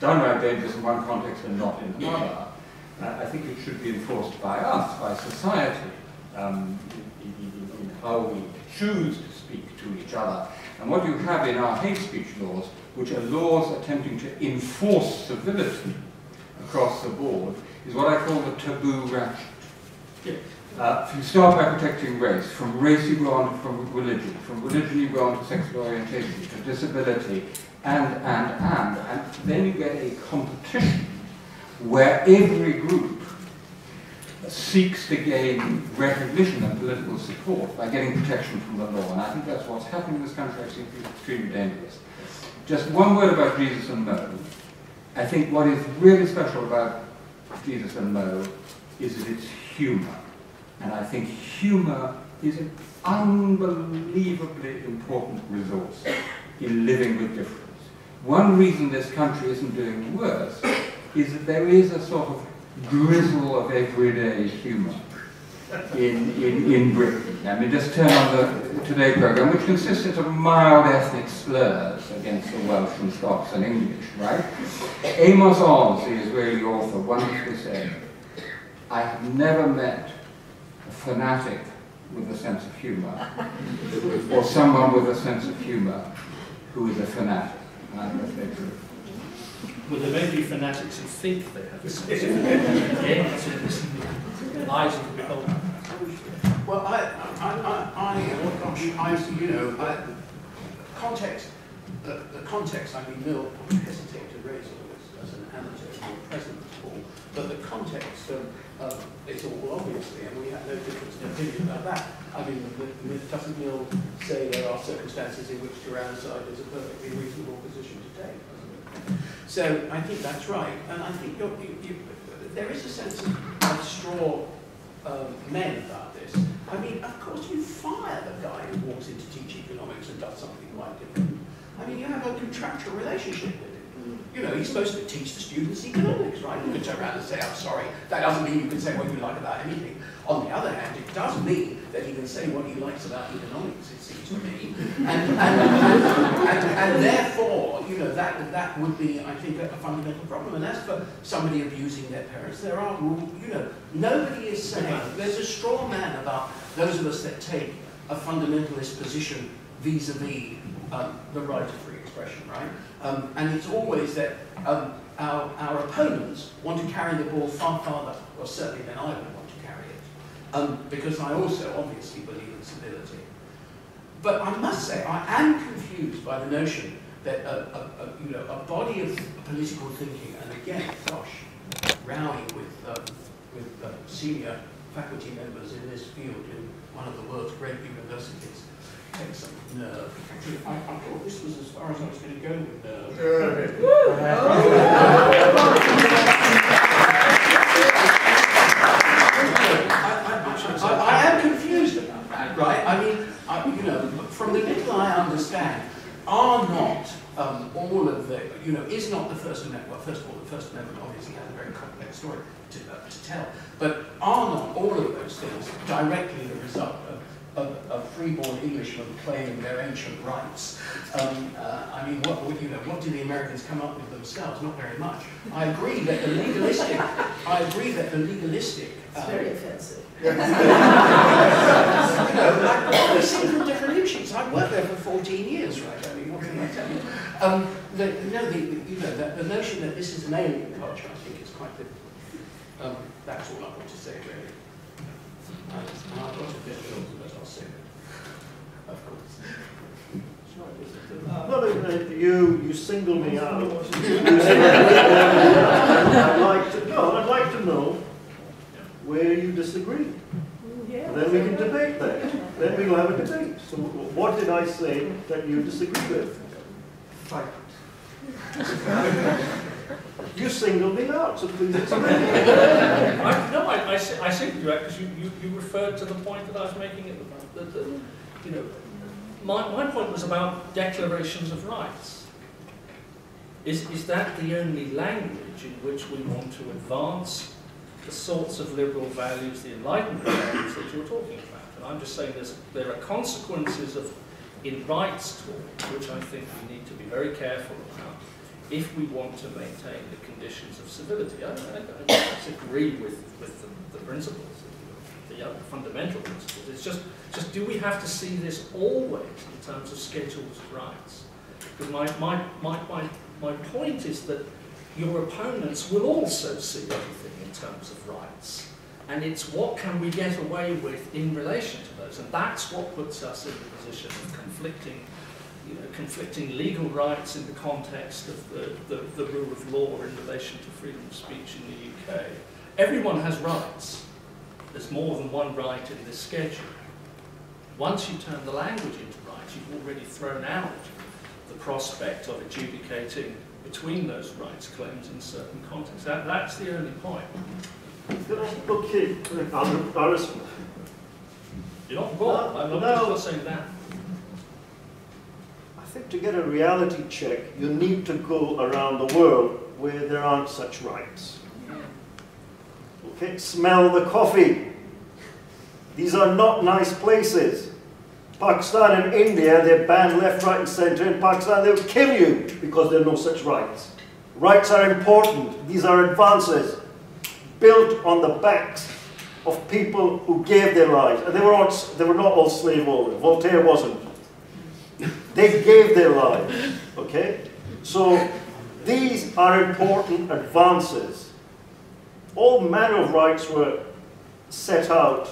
downright dangerous in one context and not in another. I think it should be enforced by us, by society, in how we choose to speak to each other. And what you have in our hate speech laws, which are laws attempting to enforce civility across the board, is what I call the taboo ratchet. If you start by protecting race, from race you go on to from religion you go on to sexual orientation, to disability, and then you get a competition where every group seeks to gain recognition and political support by getting protection from the law. And I think that's what's happening in this country. I think it's extremely dangerous. Just one word about Jesus and Mo. I think what is really special about Jesus and Mo is that it's humour. And I think humour is an unbelievably important resource in living with difference. One reason this country isn't doing worse is that there is a sort of drizzle of everyday humour in Britain. I mean, just turn on the Today programme, which consisted of mild ethnic slurs against the Welsh and Scots and English, right? Amos Oz, the Israeli author, once said, "I have never met a fanatic with a sense of humour, or someone with a sense of humour who is a fanatic." And I think that's very true. Well, there may be fanatics who think they have a sense of humour. Eyes of the beholder. Well, context, the context, I mean, Mill would hesitate to raise all this as an anecdote or present at all, but the context is all obviously, and we have no difference in opinion about that. I mean, doesn't Mill say there are circumstances in which tyrannicide is a perfectly reasonable position to take? So I think that's right, and I think there is a sense of straw men about this. I mean, of course you fire the guy who walks in to teach economics and does something quite different. I mean, you have a contractual relationship with him. You know, he's supposed to teach the students economics, right? You can turn around and say, "I'm sorry, that doesn't mean you can say what you like about anything." On the other hand, it does mean that he can say what he likes about economics, it seems to me, and therefore, you know, that would be, I think, a fundamental problem. And as for somebody abusing their parents, there are rules, you know, nobody is saying, there's a straw man about those of us that take a fundamentalist position vis-a-vis the right of free expression, right? And it's always that our opponents want to carry the ball far farther, or certainly than I would want to carry it, because I also obviously believe in civility. But I must say, I am confused by the notion that you know, a body of political thinking, and again, gosh, rowing with senior faculty members in this field in one of the world's great universities, takes some nerve. I thought this was as far as I was going to go with nerve. I am confused about that, right? I mean, you know, from the little I understand, are not all of the, you know, is not the First Amendment, well, first of all, the First Amendment obviously has a very complex story to tell, but are not all of those things directly the result of freeborn Englishmen claiming their ancient rights? I mean, what do the Americans come up with themselves? Not very much. I agree that the legalistic. It's very offensive. You know, we see from different issues. I've worked there for 14 years, right? I mean, what can I tell you? The notion that this is an alien culture, I think, is quite different. That's all I want to say, really. And I've got a bit of but I'll say it. Of course. No, you single me out. I'd like to know where you disagree. Yeah. Then we can debate that. Then we'll have a debate. So what did I say that you disagree with? Fight. You singled me out, so please explain. I see you, because you referred to the point that I was making at the you know, my point was about declarations of rights. Is that the only language in which we want to advance the sorts of liberal values, the Enlightenment values that you're talking about? And I'm just saying there are consequences in rights talk, which I think we need to be very careful about if we want to maintain the conditions of civility. I disagree with the principles, the fundamental principles. It's just do we have to see this always in terms of schedules of rights? Because my point is that your opponents will also see everything in terms of rights. And it's what can we get away with in relation to those. And that's what puts us in the position of conflicting legal rights in the context of the rule of law in relation to freedom of speech in the UK. Everyone has rights. There's more than one right in this schedule. Once you turn the language into rights, you've already thrown out the prospect of adjudicating between those rights claims in certain contexts. That's the only point. Okay, I'll respond. You're not wrong. I'm not saying that. I think to get a reality check, you need to go around the world where there aren't such rights. Okay, smell the coffee. These are not nice places. Pakistan and India, they ban left, right and centre. In Pakistan, they'll kill you because there are no such rights. Rights are important. These are advances built on the backs of people who gave their lives. And they were not all slave owners. Voltaire wasn't. They gave their lives. Okay? So these are important advances. All manner of rights were set out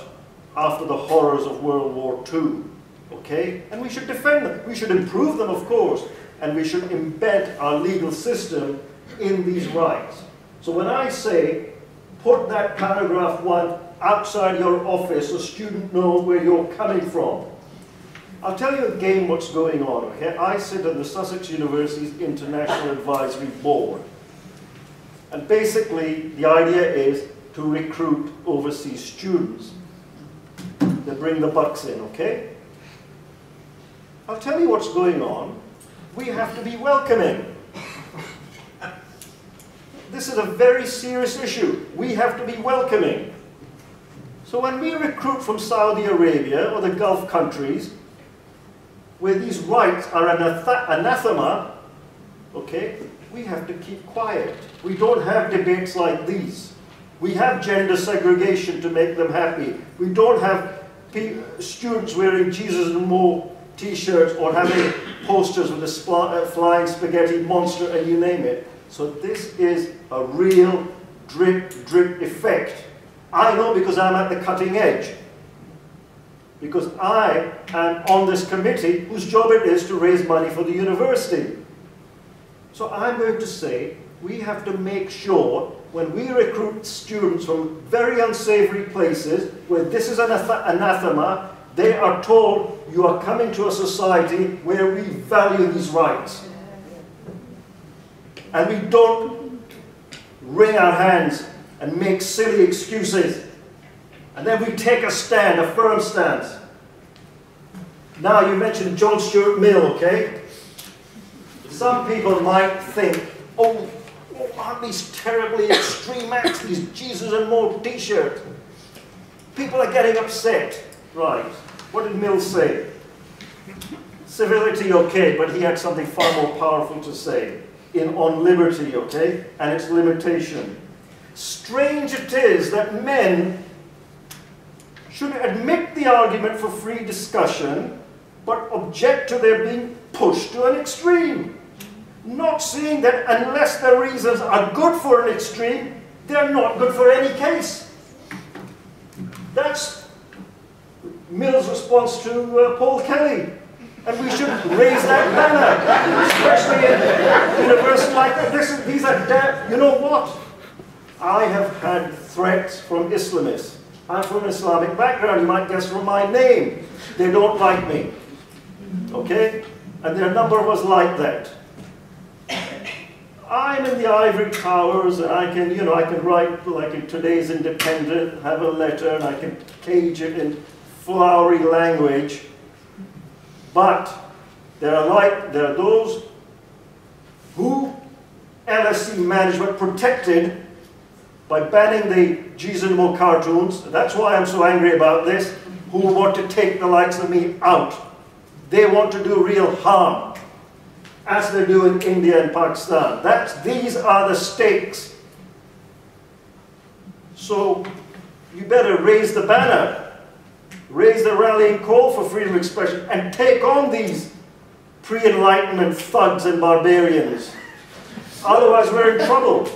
after the horrors of World War II. Okay? And we should defend them. We should improve them, of course. And we should embed our legal system in these rights. So when I say, put that paragraph 1 outside your office so students know where you're coming from, I'll tell you again what's going on. Okay? I sit on the Sussex University's International Advisory Board. And basically, the idea is to recruit overseas students. They bring the bucks in, okay? I'll tell you what's going on. We have to be welcoming. This is a very serious issue. We have to be welcoming. So when we recruit from Saudi Arabia or the Gulf countries, where these rights are anathema, okay, we have to keep quiet. We don't have debates like these. We have gender segregation to make them happy. We don't have students wearing Jesus and Mo t-shirts or having posters with a flying spaghetti monster and you name it. So this is a real drip effect. I know because I'm at the cutting edge. Because I am on this committee whose job it is to raise money for the university. So I'm going to say we have to make sure when we recruit students from very unsavory places where this is an anathema, they are told you are coming to a society where we value these rights. And we don't wring our hands and make silly excuses. And then we take a stand, a firm stance. Now you mentioned John Stuart Mill, okay? Some people might think, oh, aren't these terribly extreme acts, these Jesus and Mo t-shirts? People are getting upset. Right. What did Mill say? Civility, okay, but he had something far more powerful to say on liberty, okay, and its limitation. Strange it is that men should admit the argument for free discussion, but object to their being pushed to an extreme. Not seeing that unless their reasons are good for an extreme, they're not good for any case. That's Mill's response to Paul Kelly. And we should raise that banner, especially in a university like that. These are you know what? I have had threats from Islamists. I'm from an Islamic background, you might guess from my name. They don't like me. Okay? And there are a number of us like that. I'm in the ivory towers and I can, I can write like in today's Independent, have a letter and I can cage it in flowery language. But there are those who LSE management protected by banning the Jesus and Mo cartoons. That's why I'm so angry about this, who want to take the likes of me out. They want to do real harm, as they do in India and Pakistan. These are the stakes. So you better raise the banner, raise the rallying call for freedom of expression, and take on these pre-Enlightenment thugs and barbarians. Otherwise we're in trouble.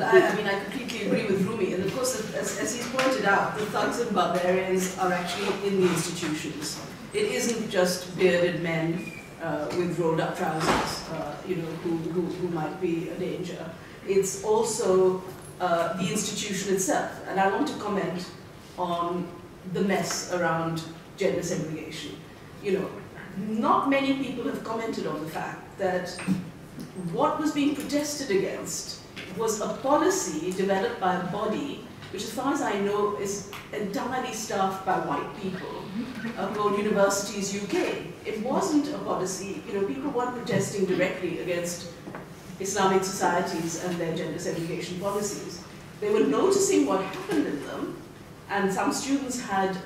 I completely agree with Rumy, and of course, as he's pointed out, the thugs and barbarians are actually in the institutions. It isn't just bearded men with rolled-up trousers, who might be a danger. It's also the institution itself, and I want to comment on the mess around gender segregation. Not many people have commented on the fact that what was being protested against was a policy developed by a body which, as far as I know, is entirely staffed by white people, called Universities UK. It wasn't a policy, people weren't protesting directly against Islamic societies and their gender segregation policies. They were noticing what happened in them, and some students had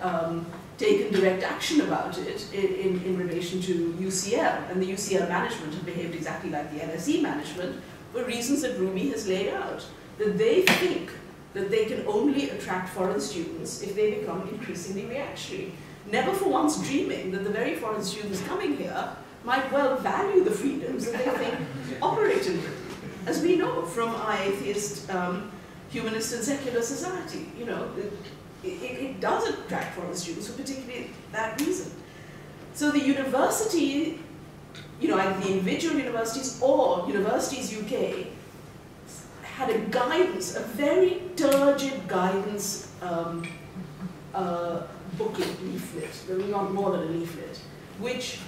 taken direct action about it in relation to UCL, and the UCL management had behaved exactly like the LSE management, for reasons that Rumy has laid out, that they think that they can only attract foreign students if they become increasingly reactionary, never for once dreaming that the very foreign students coming here might well value the freedoms that they think operate in Britain, as we know from our atheist, humanist and secular society. It does attract foreign students for particularly that reason. So the university, either the individual universities or Universities UK, had a guidance, a very turgid guidance booklet, leaflet, not more than a leaflet, which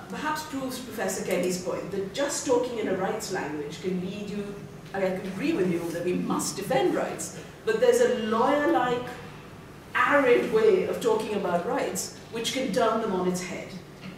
perhaps proves Professor Kelly's point that just talking in a rights language can lead you, I can agree with you that we must defend rights, but there's a lawyer-like, arid way of talking about rights which can turn them on its head.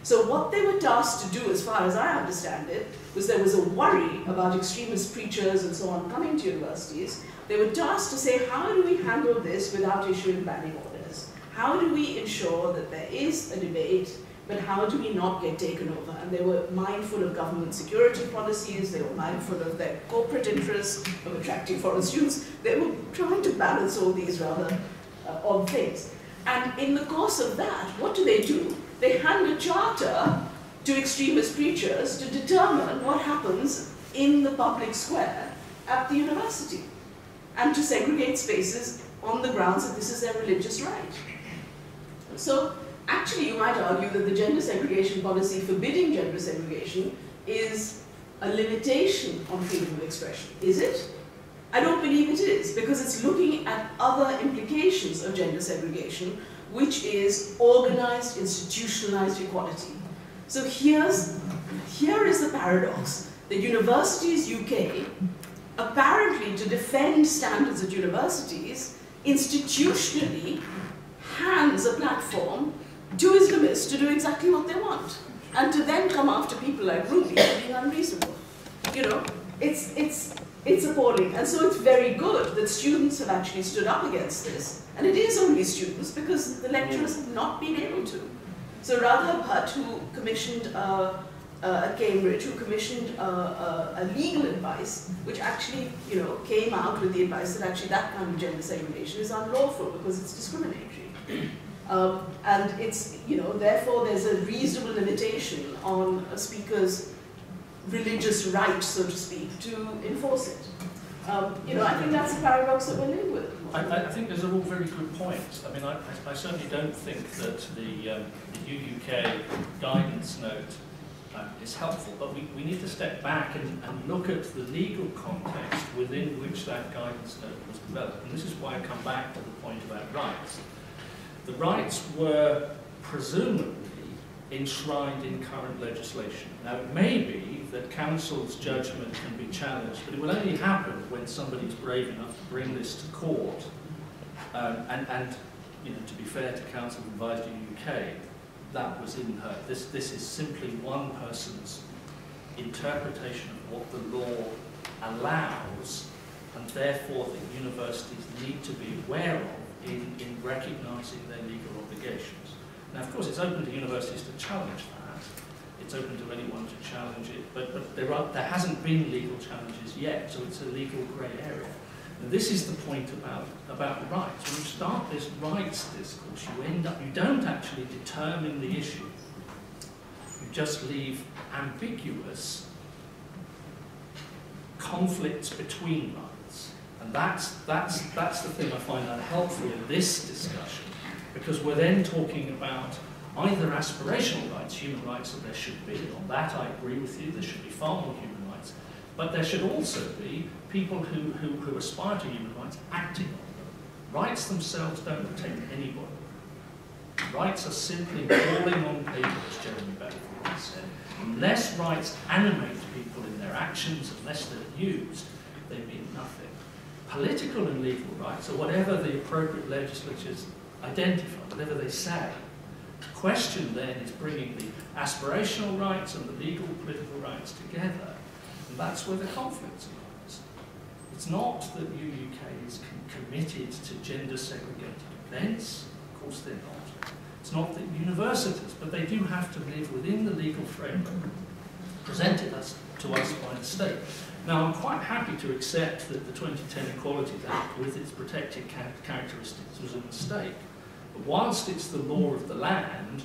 So what they were tasked to do, as far as I understand it, was there was a worry about extremist preachers and so on coming to universities. They were tasked to say, how do we handle this without issuing banning orders? How do we ensure that there is a debate, but how do we not get taken over? And they were mindful of government security policies, they were mindful of their corporate interests, of attracting foreign students. They were trying to balance all these rather odd things. And in the course of that, what do? They hand a charter to extremist preachers to determine what happens in the public square at the university, and to segregate spaces on the grounds that this is their religious right. So actually you might argue that the gender segregation policy forbidding gender segregation is a limitation on freedom of expression. Is it? I don't believe it is, because it's looking at other implications of gender segregation, which is organized, institutionalized equality. So here is the paradox. The Universities UK, apparently to defend standards at universities, institutionally hands a platform to Islamists to do exactly what they want, and to then come after people like Rumy for being unreasonable. You know, it's appalling. And so it's very good that students have actually stood up against this. And it is only students, because the lecturers have not been able to. So Radha Bhatt, who commissioned at Cambridge, who commissioned a legal advice, which actually, you know, came out with the advice that actually that kind of gender segregation is unlawful because it's discriminatory. And it's, you know, therefore there's a reasonable limitation on a speaker's religious right, so to speak, to enforce it. You know, I think that's a paradox that we're living with. I think those are all very good points. I mean, I certainly don't think that the UUK guidance note is helpful, but we need to step back and look at the legal context within which that guidance note was developed. And this is why I come back to the point about rights. The rights were presumably enshrined in current legislation. Now, it may be that council's judgment can be challenged, but it will only happen when somebody's brave enough to bring this to court. And you know, to be fair to council who advised the UK, that was in her. This is simply one person's interpretation of what the law allows, and therefore that universities need to be aware of in recognising their legal obligations. Now, of course, it's open to universities to challenge that. It's open to anyone to challenge it, but there hasn't been legal challenges yet, so it's a legal grey area. And this is the point about rights. When you start this rights discourse, you don't actually determine the issue. You just leave ambiguous conflicts between rights. And that's the thing I find unhelpful in this discussion, because we're then talking about either aspirational rights, human rights that there should be. On that I agree with you, there should be far more human rights. But there should also be people who aspire to human rights acting on them. Rights themselves don't protect anybody. Rights are simply calling on paper, as Jeremy Bedford said. Unless rights animate people in their actions, unless they're used, they mean nothing. Political and legal rights, or whatever the appropriate legislatures identify, whatever they say, the question then is bringing the aspirational rights and the legal political rights together, and that's where the conflicts arise. It's not that UUK is committed to gender segregated events, of course they're not. It's not that universities, but they do have to live within the legal framework presented to us by the state. Now, I'm quite happy to accept that the 2010 Equalities Act, with its protected characteristics, was a mistake. But whilst it's the law of the land,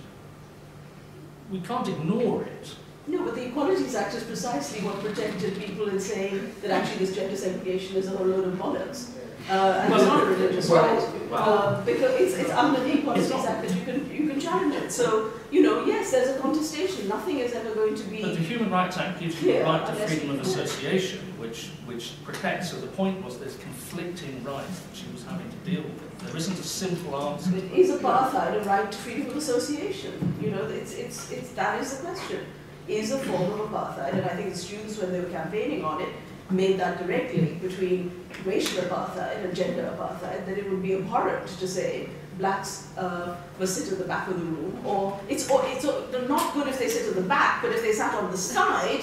we can't ignore it. No, but the Equalities Act is precisely what protected people in saying that actually this gender segregation is a whole load of bollocks. And it's not a religious right. Because it's under the Equalities Act that you can challenge it. So, you know, yes, there's a contestation. Nothing is ever going to be... But the Human Rights Act gives you the right to freedom of association, which protects, so the point was there's conflicting rights that she was having to deal with. There isn't a simple answer. It is apartheid, a right to freedom of association. You know, that is the question. Is a form of apartheid, and I think the students, when they were campaigning on it, made that direct link between racial apartheid and gender apartheid, that it would be abhorrent to say blacks must sit at the back of the room, or it's not good if they sit at the back, but if they sat on the side,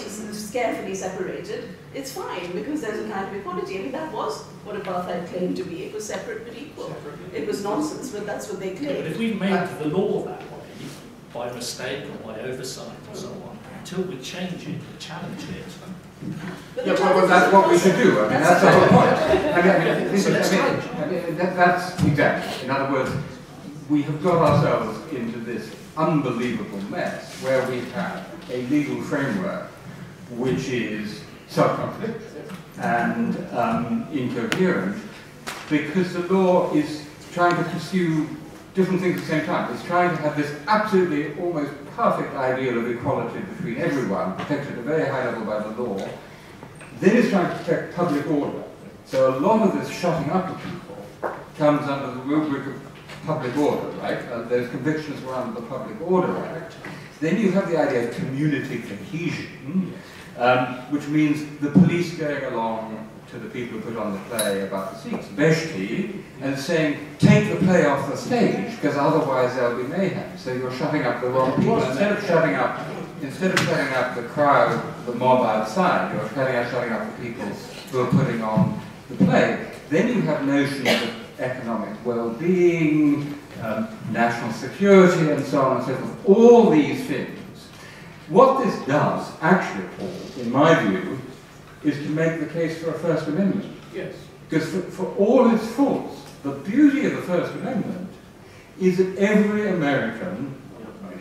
carefully separated, it's fine, because there's a kind of equality. I mean, that was what apartheid claimed to be. It was separate but equal. It was nonsense, but that's what they claimed. But if we made the law that way, by mistake or by oversight or so on, until we change it, challenge it. Yeah, well, that's what we should do. I mean, that's the whole point. That's exactly. In other words, we have got ourselves into this unbelievable mess where we have a legal framework which is self-contradictory and incoherent, because the law is trying to pursue different things at the same time. It's trying to have this absolutely almost perfect ideal of equality between everyone, protected at a very high level by the law. Then it's trying to protect public order. So a lot of this shutting up of people comes under the rubric of public order, right? Those convictions were under the Public Order Act. Then you have the idea of community cohesion, which means the police going along to the people who put on the play about the Sikhs, Beshti, and saying, take the play off the stage, because otherwise there'll be mayhem. So you're shutting up the wrong people. Instead of shutting up the crowd, the mob outside, you're shutting up the people who are putting on the play. Then you have notions of economic well-being, national security, and so on and so forth. All these things. What this does, actually, Paul, in my view, is to make the case for a First Amendment. Yes. Because for all its faults, the beauty of the First Amendment is that every American,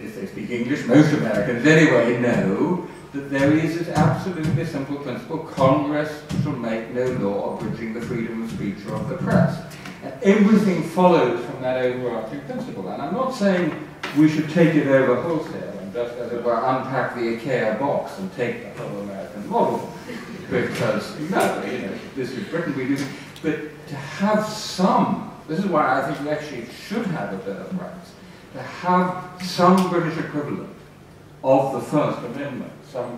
if they speak English, most Americans anyway, know that there is this absolutely simple principle: Congress shall make no law abridging the freedom of speech or of the press. And everything follows from that overarching principle. And I'm not saying we should take it over wholesale and just, as it were, unpack the IKEA box and take the whole American model. Because, no, you know, this is Britain, we do. But to have some, this is why I think we actually should have a Bill of Rights, to have some British equivalent of the First Amendment, some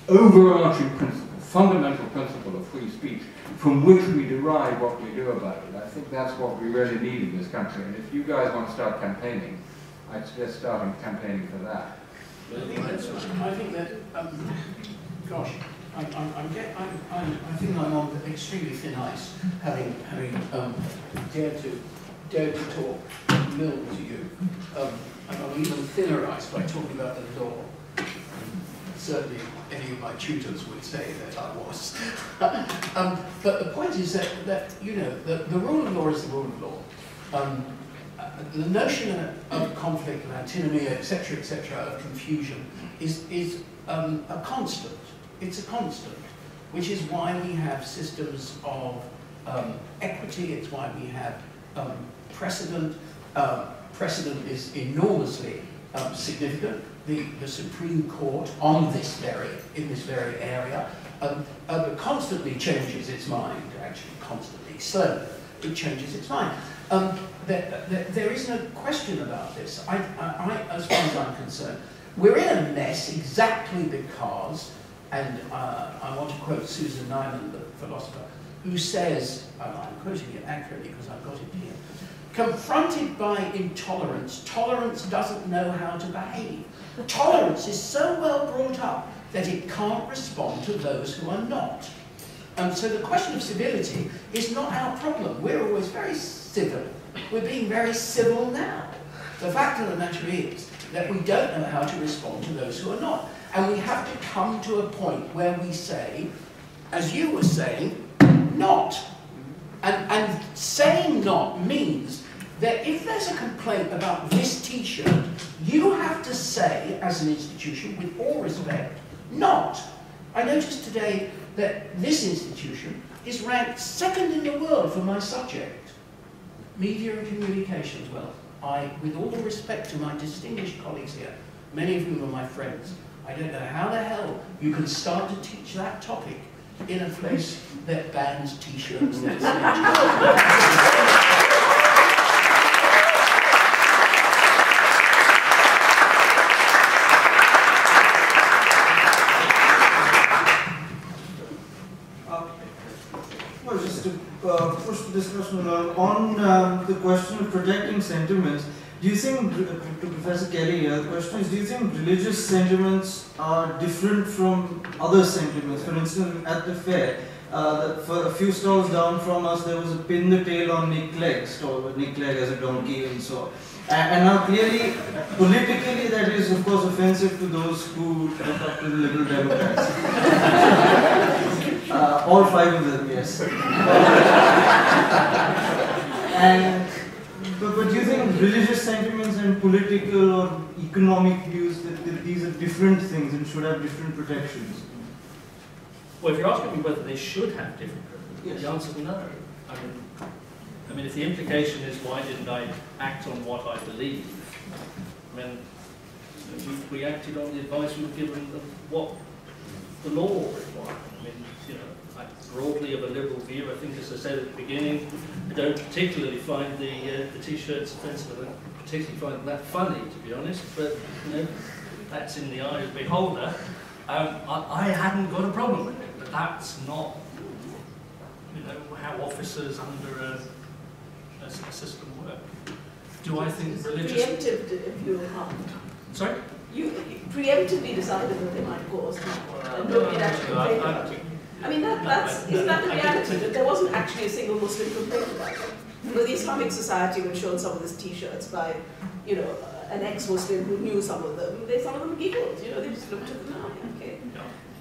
overarching principle, fundamental principle of free speech, from which we derive what we do about it. I think that's what we really need in this country. And if you guys want to start campaigning, I'd suggest starting campaigning for that. I think that, gosh, I think I'm on extremely thin ice, having dared to talk nil to you. I'm on even thinner ice by talking about the law. Certainly, any of my tutors would say that I was. But the point is that you know, the rule of law is the rule of law. The notion of conflict, of antinomy, etc., of confusion, is a constant. It's a constant, which is why we have systems of equity. It's why we have precedent. Precedent is enormously significant. The Supreme Court in this very area constantly changes its mind. Actually, constantly, slowly, it changes its mind. There is no question about this. As far as I'm concerned, we're in a mess exactly because, and I want to quote Susan Nyman, the philosopher, who says, and I'm quoting it accurately because I've got it here, confronted by intolerance, tolerance doesn't know how to behave. Tolerance is so well brought up that it can't respond to those who are not. So the question of civility is not our problem. We're always very civil. We're being very civil now. The fact of the matter is that we don't know how to respond to those who are not. And we have to come to a point where we say, as you were saying, not. And saying not means that if there's a complaint about this T-shirt, you have to say, as an institution, with all respect, not. I noticed today that this institution is ranked second in the world for my subject, media and communications. Well, with all the respect to my distinguished colleagues here, many of whom are my friends, I don't know how the hell you can start to teach that topic in a place that bans T-shirts. Well, just to push the discussion on the question of protecting sentiments, do you think, to Professor Kelly, the question is, do you think religious sentiments are different from other sentiments? For instance, at the fair, for a few stalls down from us, there was a pin the tail on Nick Clegg stall, with Nick Clegg as a donkey and so on. And now clearly, politically, that is of course offensive to those who look up to the Liberal Democrats. All 5 of them, yes. But do you think religious sentiments and political or economic views, that these are different things and should have different protections? Well, if you're asking me whether they should have different protections, Yes. the answer is no. I mean, if the implication is why didn't I act on what I believe, I mean, we acted on the advice we were given of what the law required. I mean, you know, I'm broadly of a liberal view. I think, as I said at the beginning, I don't particularly find the T-shirts offensive. I don't particularly find them that funny, to be honest. But you know, that's in the eye of the beholder. I hadn't got a problem with it, but that's not, you know, how officers under a system work. Do I think religious... Preemptive if you harmed. Sorry? You preemptively decided that they might cause harm, and nobody had actually complained about it. I mean, isn't that the reality? That there wasn't actually a single Muslim complaint about it. Well, the Islamic Society, when shown some of these T-shirts by, you know, an ex-Muslim who knew some of them, some of them giggled. You know, they just looked at them now. Okay.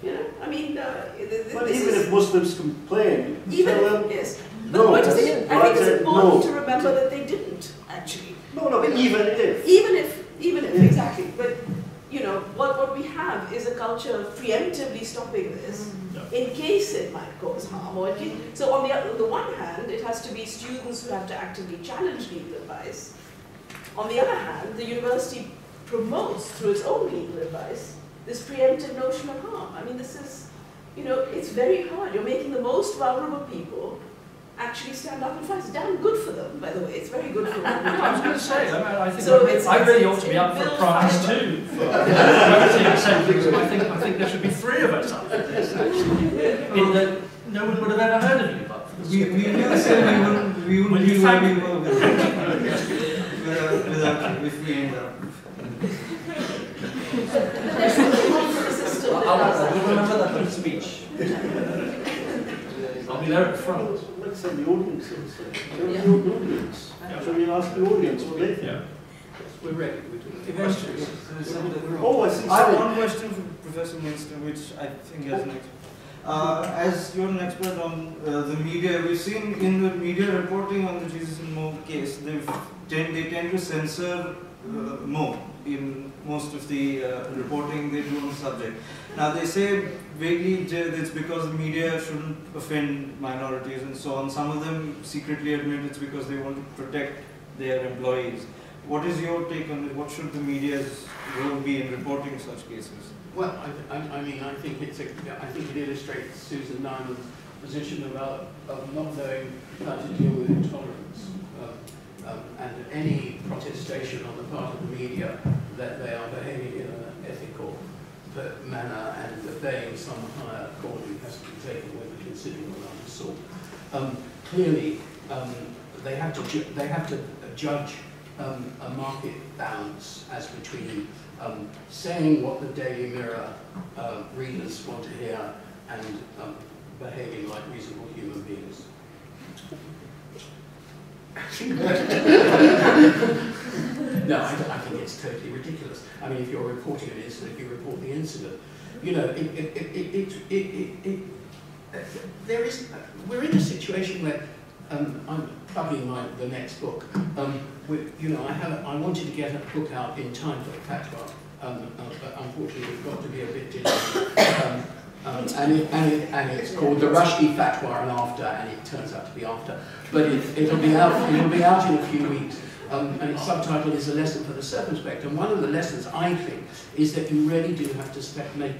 You know, I mean, but even if Muslims complain, even tell them, yes. But no, the point is, I think it's important to remember that they didn't actually. No, but even if. Even if, exactly. But, you know, what we have is a culture of preemptively stopping this in case it might cause harm. Or so on the one hand, it has to be students who have to actively challenge legal advice. On the other hand, the university promotes, through its own legal advice, this preemptive notion of harm. I mean, this is, you know, it's very hard. You're making the most vulnerable people actually stand up and fight. It's damn good for them, by the way. It's very good for them. I was going to say, I think So I really ought to be up for a prize too. For I think there should be 3 of us up for this, actually. In that no one would have ever heard of you but for this. We will say we wouldn't be where we were without if we end up. I will remember that from speech. I'll be there at the front. Let's say the audience will say. The audience. So we ask the audience what they think. Yeah. We're ready. We're doing Eventually. Oh, I see. I have one question for Professor Winston, which I think as an expert. As you're an expert on the media, we've seen in the media reporting on the Jesus and Mo case, they tend to censor Mo in most of the reporting they do on the subject. Now they say vaguely it's because the media shouldn't offend minorities and so on. Some of them secretly admit it's because they want to protect their employees. What is your take on it? What should the media's role be in reporting such cases? Well, I mean, I think it illustrates Susan Nyman's position about not knowing how to deal with intolerance, and any protestation on the part of the media that they are behaving in an ethical manner and obeying some higher calling has to be taken with a considerable amount of salt. Clearly, they have to judge a market balance as between saying what the Daily Mirror readers want to hear and behaving like reasonable human beings. No, I think it's totally ridiculous. I mean, if you're reporting an incident, if you report the incident, you know, we're in a situation where I'm plugging the next book. I wanted to get a book out in time for the fatwa, but unfortunately we've got to be a bit delayed. And it's called The Rushdie Fatwa and After, and it turns out to be after. But it'll be out in a few weeks. And its subtitle is A Lesson for the Circumspect. And one of the lessons, I think, is that you really do have to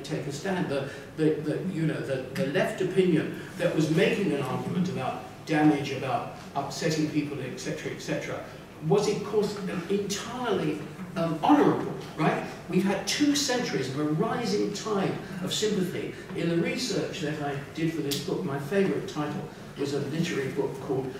take a stand. The left opinion that was making an argument about damage, about upsetting people, etc., etc., was, of course, entirely honourable, right? We've had 2 centuries of a rising tide of sympathy. In the research that I did for this book, my favourite title was a literary book called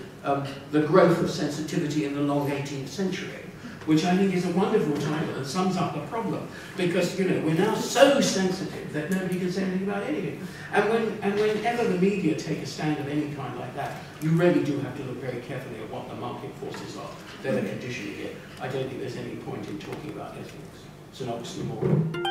The Growth of Sensitivity in the Long 18th Century, which I think is a wonderful title and sums up the problem, because, you know, we're now so sensitive that nobody can say anything about anything. And whenever the media take a stand of any kind like that, you really do have to look very carefully at what the market forces are that are conditioning it. I don't think there's any point in talking about ethics. It's an oxymoron.